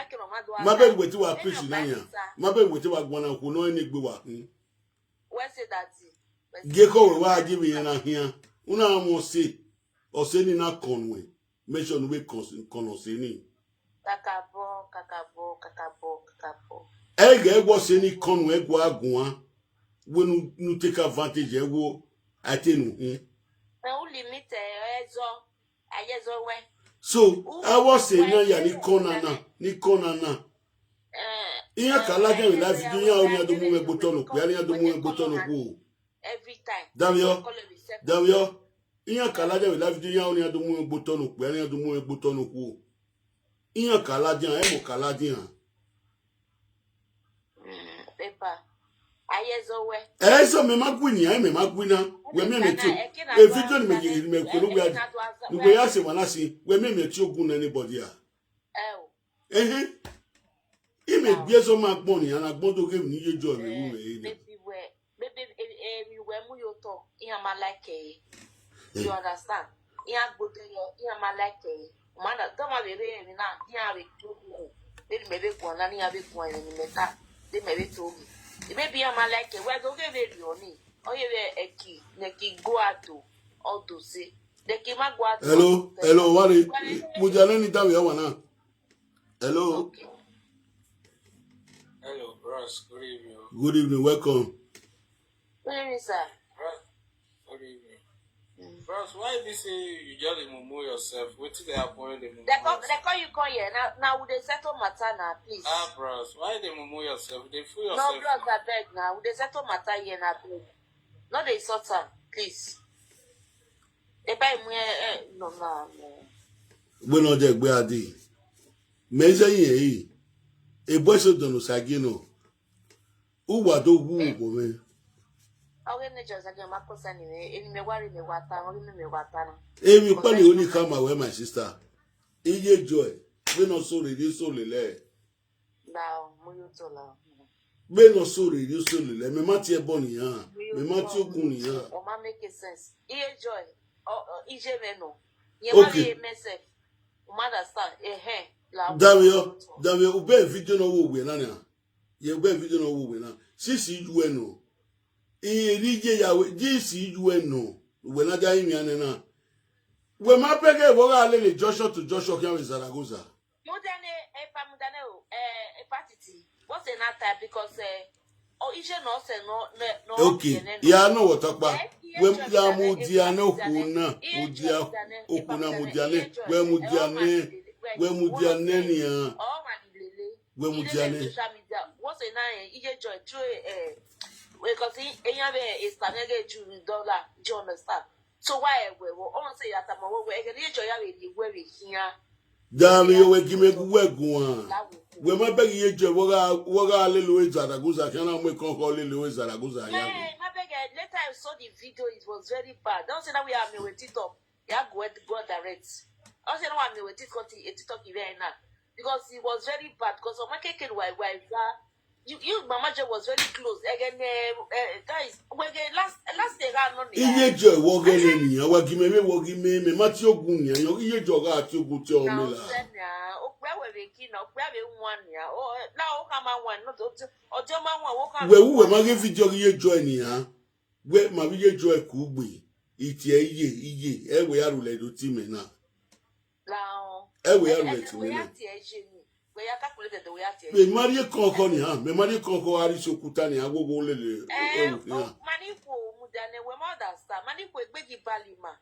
Speaker 1: Mabe we wati wa preach nanya. Mabe we wati wa gwana ku no eni gbe wa.
Speaker 3: Where say that?
Speaker 1: Geko we wa give yen na hia. Una mo se o se ni na konwe. Mention we kono se ni.
Speaker 3: Kakabo.
Speaker 1: Ege egwo se ni konwe egwo agun we nu take advantage egwo atenu
Speaker 3: e o limit ezo ayezo we.
Speaker 1: So I was saying na ya ni kona na. Iya kala je we live video ya oni adomu we gbotonu pe ani adomu we gbotonu ku.
Speaker 3: Every time.
Speaker 1: Damio. Iya kala je we live video ya oni adomu we gbotonu pe ani adomu we gbotonu ku. Iya kala je e mo kala je han.
Speaker 3: Pepa. Ayezo we.
Speaker 1: So me magwini ai me magwina. We me metu. E video ni me ko no we ni we ya se wana si we me metu ogun na anybody a. Ime biezo magbon ni anagbon to give ni yejo mi wu me ni.
Speaker 3: Baby we mu yo to iya ma like you understand? Iya gbodo yo iya ma like mana do ma bere ni na iya re tu be me ko na ni abi ko ni meta de me be to mi baby iya ma like we go give it oni oye we eki neki go ato odo se de ki ma go ato.
Speaker 1: Hello wari mujale ni tawe ya wana. Hello.
Speaker 3: Okay.
Speaker 4: Hello, bros. Good evening.
Speaker 1: Good evening. Welcome.
Speaker 3: Good evening, sir.
Speaker 4: Good evening. Bros, why be say you just remove yourself? What did they happen? They
Speaker 3: call you call here. Now would they settle matter now, please?
Speaker 4: Bros, why they remove yourself? They fool
Speaker 3: No,
Speaker 4: yourself.
Speaker 3: bros, I beg now. Would they settle matter here now, please? Not they sort please. They buy me no.
Speaker 1: We no je gbe adi. Meje yin yi. E bo so donu sagino. Uwa do wu ko me.
Speaker 3: Ogene just again makosa ni me worry me wata, ogene me wata.
Speaker 1: Emi pani only come away my sister. Iye joy. We no so ready so lele.
Speaker 3: Now, muyo tola.
Speaker 1: We no so ready so lele. Me mati e boni ya. Me mati ogun ni ya.
Speaker 3: O ma make sense. Iye joy. Ije me no. Ye
Speaker 1: Okay.
Speaker 3: ma myself. O ma understand.
Speaker 1: Davio, ube video no wo we na na. Ye ube video no wo we na. Sisi juwe no. Irije yawe jisi juwe no. We na ja imi ane na. We ma pege wo ga le Joshua to Joshua kan we Zaragoza.
Speaker 3: Mudane mudane Atiti. What's an attack because ije no se no
Speaker 1: Okay. Ya no watakpa. We ya mudiane okuna. Okuna mudiane. We mudiane. We mudiane ni ya. We mudiane.
Speaker 3: Social media. What's an ije joy through because he is $1 do you understand? So why we will almost say that I'm where we here.
Speaker 1: Damn, we give me one. We might beg you, Waga Lily Zaragoza, can I make call Lily Zaragoza?
Speaker 3: My beg, later I saw the video, it was very bad. Don't say that we are with TikTok. Yeah, go direct. Also, no one with TikTok event now because it was very bad. Because of my cake and wife, you Mama Joe was very close. Again, guys, when last day I don't know.
Speaker 1: Iye joy walking in, our give me walking me, Matthew Gunia, your ear jogger to go to Mila. Where we were making video year joining her. Where my joy could be. It ye, every hour led to Timena.
Speaker 3: Now,
Speaker 1: every hour led to me. Me Maria Conconi, me Maria Conco Ariso Kutani, I will go little.
Speaker 3: Manipo Mudane, we mothers, Manipo, Beggy Balima.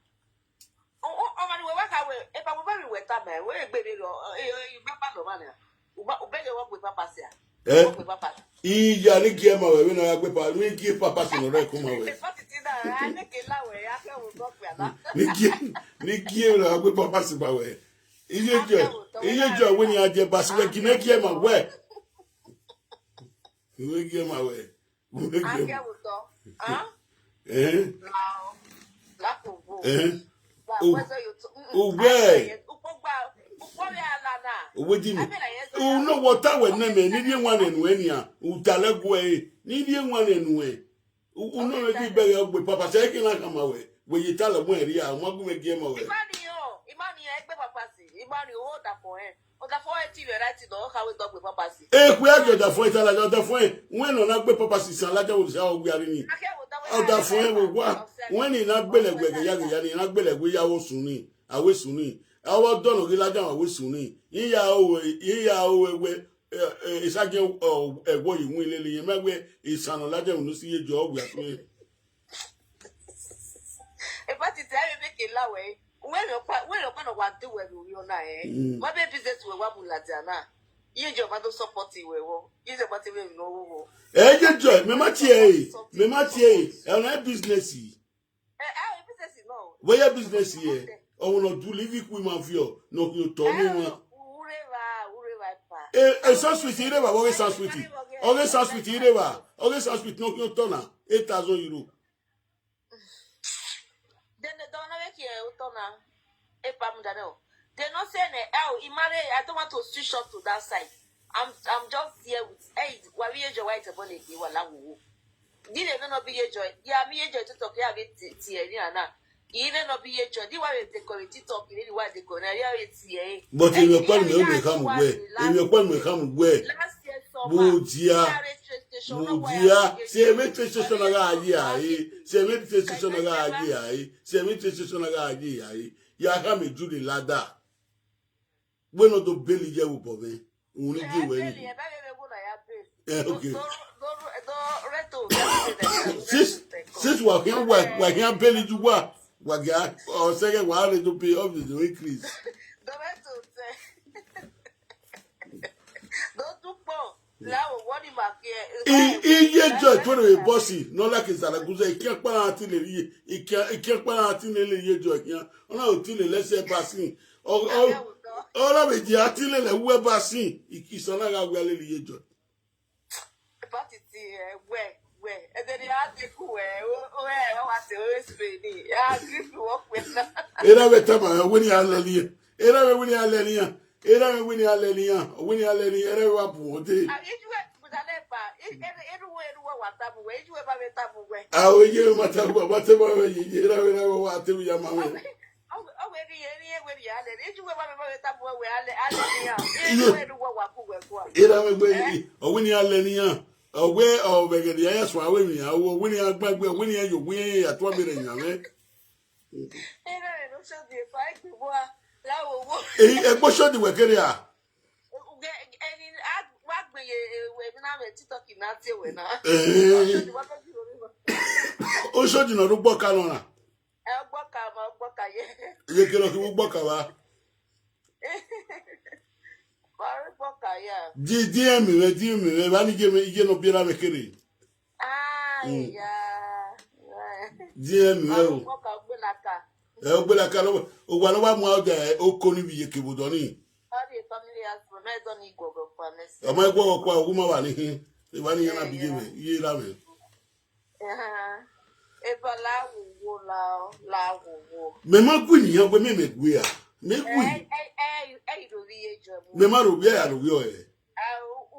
Speaker 3: Oh, man, we work away. If I were very wet, we're baby, you papa, man. Beg work with Papa.
Speaker 1: Iya ni gie ma we na agbe pa ni gie papa se no re ko ma we. Ni gie na agbe papa se ba we. Iye jo we ni aje ba se we gine gie ma we. We gie ma we. We gie. Oh no water when name need one and when ya utalagwe need one and way. No be better with papa say can come away. When you tell them where ya mo go game away.
Speaker 3: Imani egbe papa si. Imani o da for him. O da for TV right do how we talk with papa si.
Speaker 1: We are the for tell the for when on agbe papa si san laja wo say we are ni. O da for we wa when in agbelegwe ya ni agbelegwe ya wo sun ni awe sun ni. Our don ri laja awe sun ni. Iya o we isaje egwo yiwu ilele yen megbe isanu laja unu si ye jo ogwe asun.
Speaker 3: E pa ti tell me make lawe. When you kind want to wear you na my baby business we wa bulata na. You jo ba do support we wo. You jo ba ti we no wo.
Speaker 1: Je joy me ma tie. E na business yi.
Speaker 3: Business no.
Speaker 1: Where business here? Oh no do live with man fio. No you to me one. Sanskrit ire ba wo Sanskrit. O Sanskrit ire ba. O Sanskrit no you to na 8,000 euro.
Speaker 3: Then they don't know make you to na. E pa mu dane o. They not say I don't want to switch up to that side. I'm just here with what we enjoy white upon it wala wo. Did they not be enjoy? Yeah, me enjoy to talk ya with tie na. Even not be enjoy. Di wa we decorate TikTok ni wa decorate ya we tie.
Speaker 1: But if you plan me come where? If you plan me come where?
Speaker 3: Last year summer.
Speaker 1: Mudia. Se metro station na aji ai. Se metro station na aji ai. Se metro station na aji ai. Ya ka me do the ladder. We no do belly je wo bobe. Uni ji we ni. Okay. Since we can belly do what? What ga or second wa le do pay off the increase.
Speaker 3: Don't do Lao what him
Speaker 1: Iye joy to the bossy, no like is Zaragoza, he can't pan until he can't pan until he joy here. On till let's say passing. All of it, the artillery, whoever passing, he is another well joy.
Speaker 3: Party, where, and then
Speaker 1: Era betama wini alenia. Era wini alenia. Era wini alenia. Wini alenia. Era wapu ote. Awo ye matabu mataba ye. Era watu ya mama. Era wini alenia. Away of the yes, why winning? I will win a bag, winning you win at 1 million. A bush of the Wakaria. Oh, so you know, Bocalona. You cannot walk away. Dear me, when you give me, you know, Pira Mekiri. Dear me, Elbelaka, oh, one of them out there, oh, Connie Kibudoni. I might go a woman, the one you have given, you love it. Mamma Queen, you have a mimic, we are. Make we. Mamma, we are.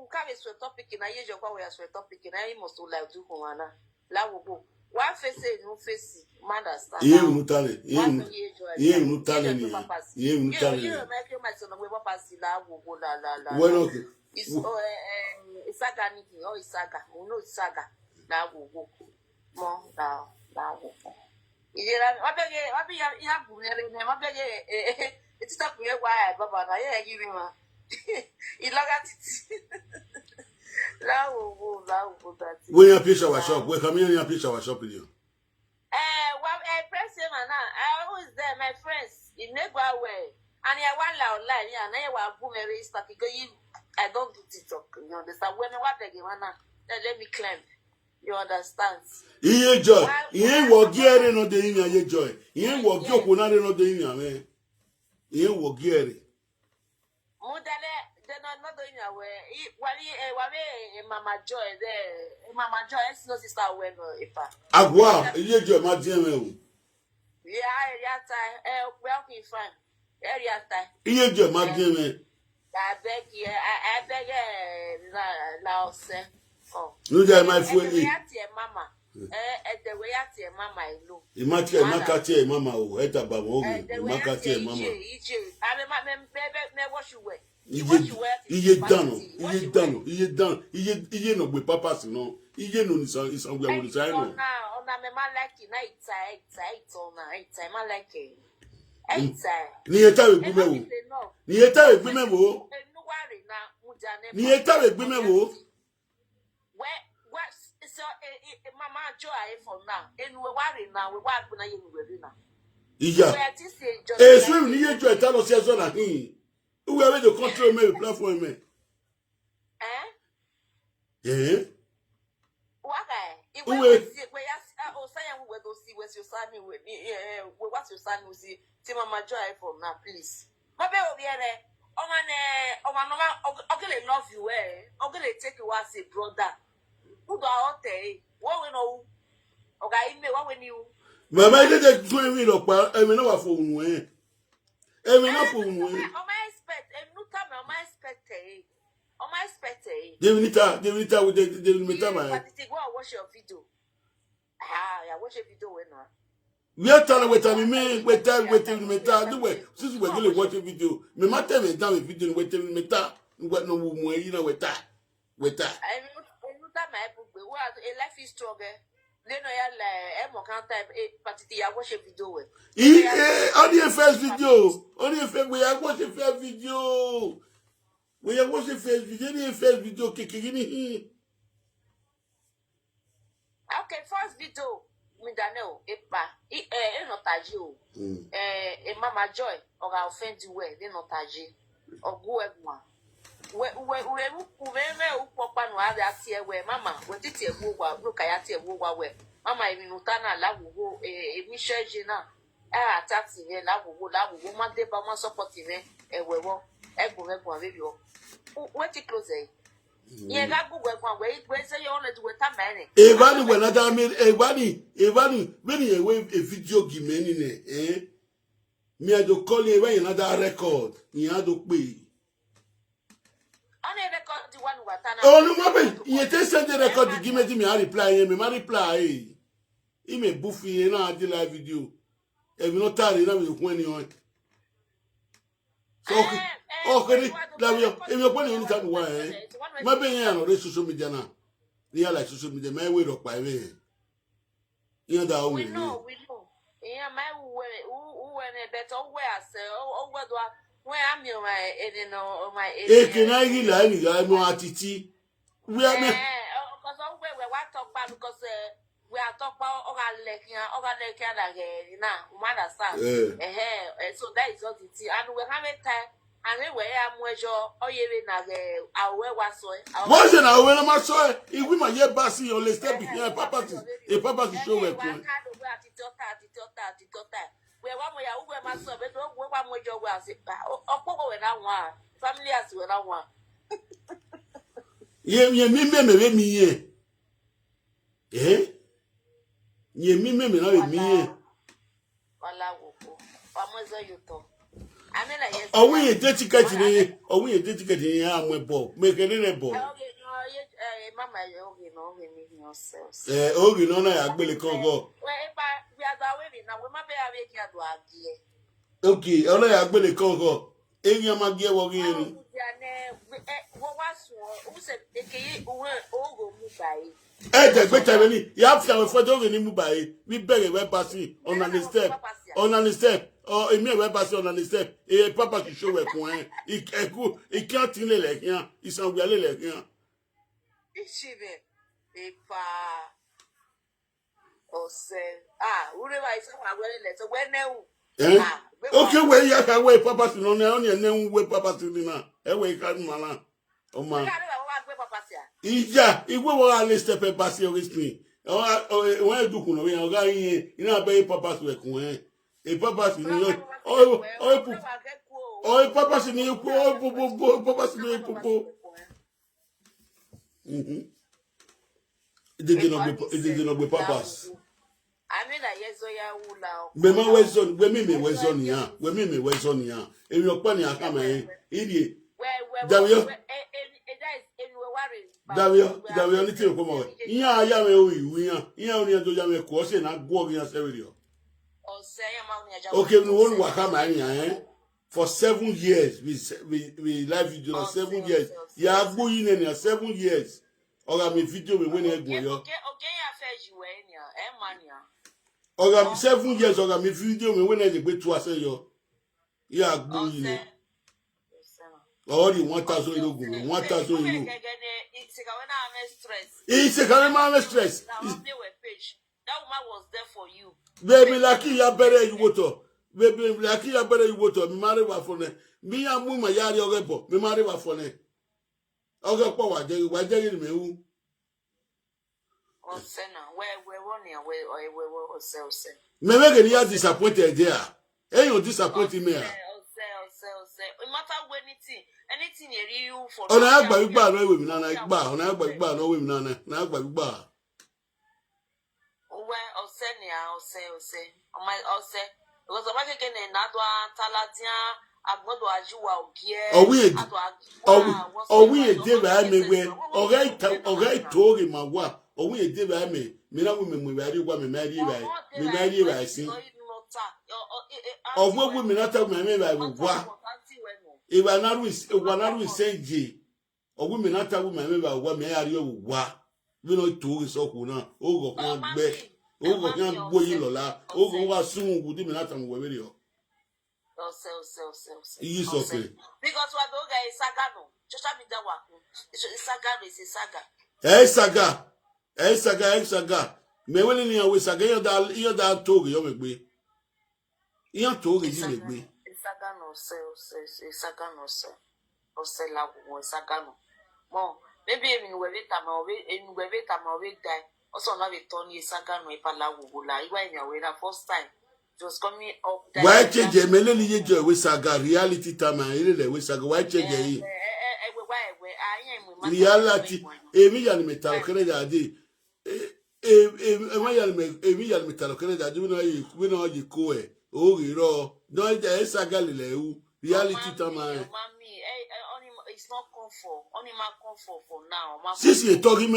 Speaker 3: Come is a topic in a year of our topic in a most like do one. Lavabo. One face, no face, mother's.
Speaker 1: You tell you tell me. You tell me. My son, we were passing la. Well, it's saga, or saga, who knows saga. Now, more now. It's not real why Baba. I give him a. He look at it. When you pitch our shop, we come here and pitch our shop with you.
Speaker 3: Well, I press him and I always there, my friends, in Negua way. And I want loud line, and I want boomerang stuff because I don't do TikTok. You understand? When I want again, let me climb. You understand?
Speaker 1: He ain't joy. He ain't walk here no the in your joy. He ain't walk your kuna no the in your man. He ain't walk here.
Speaker 3: They're not doing your way. Mama Joy there. Mama Joy is no sister when if
Speaker 1: Agua, you joy, my dear man.
Speaker 3: Yeah, welcome fine. Area time.
Speaker 1: You joy, my dear man.
Speaker 3: I beg you, I beg Laos. Oh,
Speaker 1: you got my foot.
Speaker 3: Mama. At the way at your mama, I know.
Speaker 1: Imagine Macate, Mamma, who ate about Macate, Mamma.
Speaker 3: I remember what you wear.
Speaker 1: He done. He no with papas, you know. He no is on where we say.
Speaker 3: Now, on a man like it, night all night. I like it.
Speaker 1: Nieta with women. Nieta with women. Nieta with women. So, Mama Joy for now. And we're worried now. We're working now. Yeah. Swim near to a town of Sazona. Who are the control me platform me? Eh?
Speaker 3: What we go see where's your son with me. What's your son will see? Mama Joy for now, please. My baby, okay, love you, okay, take you as a brother. Who do I say? What we know? Okay, me what we knew.
Speaker 1: Mama, did they go in up? I mean, no phone way. I mean, no phone way.
Speaker 3: On my expect, and no time on my expect. On my expect.
Speaker 1: Devinita with the meter.
Speaker 3: But go watch your video. I watch a video when
Speaker 1: we are telling what I mean, with time waiting metal. Do it. Since we're going to watch a video, me matter me down with video waiting metal. What no more, you know, with that. With that.
Speaker 3: My book, a life is stronger. Then I have can't type I watch a video.
Speaker 1: Only a first video. Only a first. We are watching first video. We are watching first video. Only a first video. Okay,
Speaker 3: first video. Me Daniel, not tajio. Mama Joy, or I'll offend you where they not taji or go everyone. Where Mama, when did you go? Look, I had to go where Mama, even Utana, Lago, Michelle Gina, taxi, Lago, woman, they support him, and we won't echo video. What it close? Yeah, that book we say you only do it a minute.
Speaker 1: Evani when I made Evani when you wave a video game in me I do call you when another record. You had to pay.
Speaker 3: Only record the one what
Speaker 1: Oh no, mabe. You just send the record to give me a reply. Me my reply. He may buffy and I did live video. If you not tired, you know when you want. So okay, if you're putting anytime why, maybe you know the social media now. You like social media, my way up by me. You know that
Speaker 3: we know. Yeah, my who went a better way. I say, oh, what do I? Where am you, my, you know, my.
Speaker 1: Can I hear any guy no Atiti? We are me.
Speaker 3: Because we talk about because we are talking about so that is what it is. And we have a time. And we are measure or even our was so.
Speaker 1: What's it now? When I'm sorry, if we might get bassy or let's step behind Papa to show where. We are one way over my son, but one way your was it. When I want family as when I want. Me, eh? Me, me. Are we a dedicated? Are we a dedicated? I'm a ball. Make it in a ball.
Speaker 3: Mamma, you know, yourselves.
Speaker 1: Oh, you know, I really can't go.
Speaker 3: We are the women now. We might be a
Speaker 1: okay, only I really can't go. In your magia, walking.
Speaker 3: What was who said, oh, by.
Speaker 1: The better you have to have a photo in Mumbai. We beg a web passing on the step. On the step. Or a mere web passing on the step. A papa to show a coin. It can't tell like here. It's on really like here.
Speaker 3: It's a pa. Or say, whoever is our letter, when
Speaker 1: okay, where you can wait papa to know only and then wait papa to dinner. Away, Carmala. Oh, man. Ija, if we were at least a paper seriously. Why do you know? You know, pay papa's work. A papa's in your oh, papa's in your papa's in your popo. It did not be papa's.
Speaker 3: I mean, I yes, I will now.
Speaker 1: Mema was on, women was on ya, women was on ya. If you're funny, I come in, idiot. Davio, only thing come on. Yeah, yeah, we are only do you make course and not go against every year. Okay, we won't work out my for 7 years. We live video 7 years. Yeah, going in 7 years. Or I mean, video we win a go. Or 7 years, or I mean, video we win a bit to us. Yeah, going. All the 1,000 euro, 1,000 euro. It's a very stress.
Speaker 3: That woman was there for you.
Speaker 1: Baby, lucky you better you water. Baby, lucky you better you water. Me marry wa for ne. Me and mama yari ogepo. Me marry wa for ne. Ogepo wa jeri me hu.
Speaker 3: Osena, where one here, where ose.
Speaker 1: Me make any disappointed there. Hey, you disappointed me.
Speaker 3: No matter anything you for.
Speaker 1: On a bagba no we na igba, on a bagba no we na bagba.
Speaker 3: Where osenia ose. O my ose. Because o ma keke na adwa talatia agbodo ajuwa ogie.
Speaker 1: We dey by me we. Ogai tori mawa. We dey by me. Me na we me marry wa me marry wa sin. Of what women not tell me by wa. If I not we say J, or women not tell me by what may I you wa. We know two is so cool now. Oh, go on back. Oh, go on boy lola. Oh, go was soon would be not on video. Yes, okay.
Speaker 3: Because what the guy is Sagano. Just have me that one. It's a saga. Saga. Me when you are with Saga, you're that told you make me. You're told you make me. Sagano, Sagano, or Sella, Sagano. More, maybe in Wevita, die. Also, now we turn you Sagano, Palawu, when you were the first time. Just coming up.
Speaker 1: Why change a melody with Saga reality time and with Saga? Why change it? reality emi ya ni metalo kene dadi emi ya ni metalo kene dadi we no yi ko e o riro no je sagali lewu reality tama
Speaker 3: it's not comfort. Only my comfort for now.
Speaker 1: Sisi otogi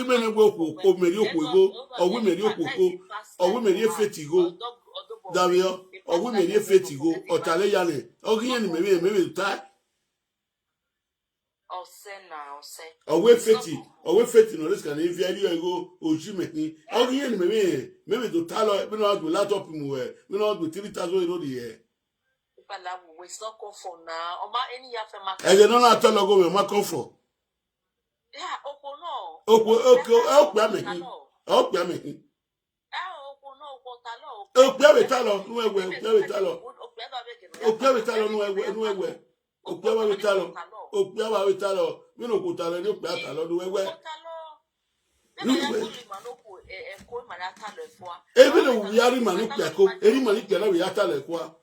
Speaker 1: mene gbo ko meri okugo owo meri okugo owo meri efetigo Davio owo meri efetigo otale yale ogi yen meme ta owo feti no risk na iviari ego ojimehin ogi yen meme to talo me no do laptop mu we me no do 3000 euro die
Speaker 3: it's not comfort now. Oma any ya fe ma.
Speaker 1: Ege no na talo go me ma comfort.
Speaker 3: Yeah, oko no.
Speaker 1: Okpe amehin. Okpe amehin.
Speaker 3: Oko no, oko talo.
Speaker 1: Okpe abetalo nu ewe, okpe abetalo. Okpe abetalo nu ewe. Okpe abetalo. Okpe abetalo. Mi no ko talo ni okpe atalo nu ewe. Ebi no wi ari manu pe ko, eri manu pe na wi atalo ekwa.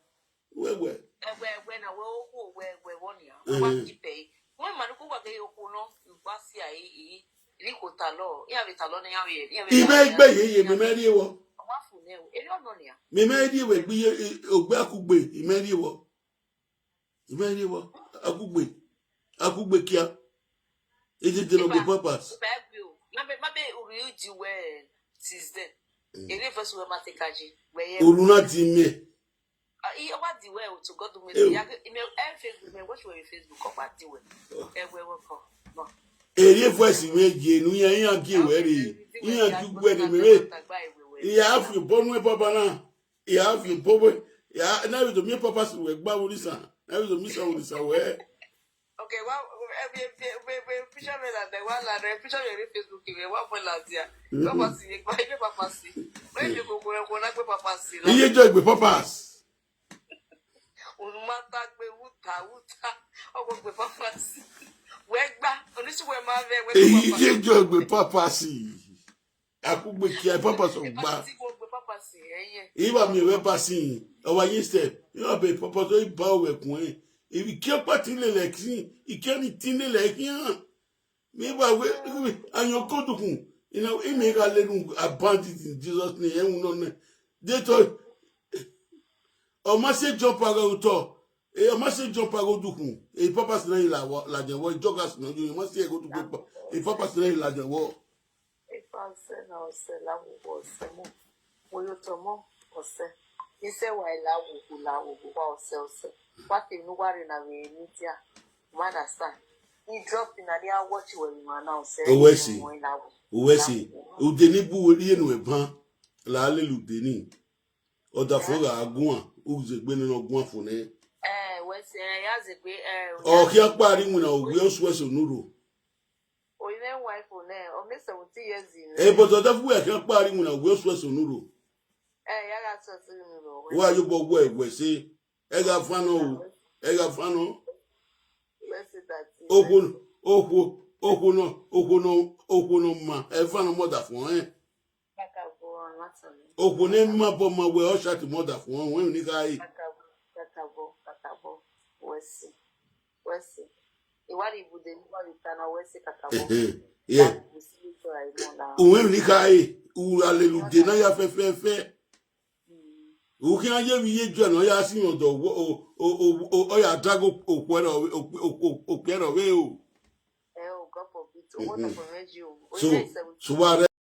Speaker 1: Wewe
Speaker 3: na we wonia. Wa kipe. Mo manu ko wa ke oko no, gbasi ai iko talo. Ya betalo na ya we.
Speaker 1: Ibe igbe yeye me meri wo.
Speaker 3: Wa fu ne o. Eri ono nia.
Speaker 1: Me meri we gbe ogbe akugbe imeri wo. Imeri wo. Akugbe kia. Is it no go purpose?
Speaker 3: Mabe uriuji we Tuesday. Eri first we matekaji.
Speaker 1: Uruna ti me.
Speaker 3: What the way to go to me? Facebook, me watch your Facebook or what the way. No.
Speaker 1: Eri voice meje nu yan ki weri. Yan ju gbe de me. You have your bonwe papa na. You have your bobo. Ya na we do me papa so we gba wori san. Na we do me san wori san we.
Speaker 3: Okay, well, we picture me that the one la picture your Facebook we wa for last year. Papa see, papa see. When you go na papa see.
Speaker 1: Iye jo gbe papas.
Speaker 3: Unumata gbe wuta ogbe papa si we gba onisi we ma ve we
Speaker 1: papa iye jo gbe papa si akugbe ki papa so gba
Speaker 3: papa si eye
Speaker 1: iba mi we pasi o wa yin step yo be papa so iba we kun e ibi ki o pati le lekin ikeni tin le lekin mi ba we ayan ko dukun imi ga lenu abandon in Jesus name ehun no ne they to o ma se jump ago to e o ma se jump ago dukun e papa se la jewo joggers no you ma se go to go e papa se la jewo
Speaker 3: e pa se na o se la wo se mo yo to mo o se ise wa la wo wa o se what in no worry na we media man understand he drop in and they watch when you now say
Speaker 1: we see o de ni bu ori enu eban la le lu de ni oda fora agun o ze gbe nínú ogun afun ni
Speaker 3: we say ya ze gbe
Speaker 1: o ki apari mu na o gbe o so so nuro
Speaker 3: o ile wife o ne o me 70 years in
Speaker 1: but oda fu e ki apari mu na o gbe o so so nuro
Speaker 3: ya ga so so nuro
Speaker 1: wa yo gbogbo egbe se e ga fano
Speaker 3: we say that
Speaker 1: okuno ma e fano mother fun okune ma bo ma we o shat mother fun we ni kai
Speaker 3: kakabo wesi iwari bude ni wa litana wesi kakabo
Speaker 1: yeah we ni kai u alelude na ya fe o ki aye mi ye jo na ya si odo o ya dago okwero we o
Speaker 3: God forbid o won for you
Speaker 1: so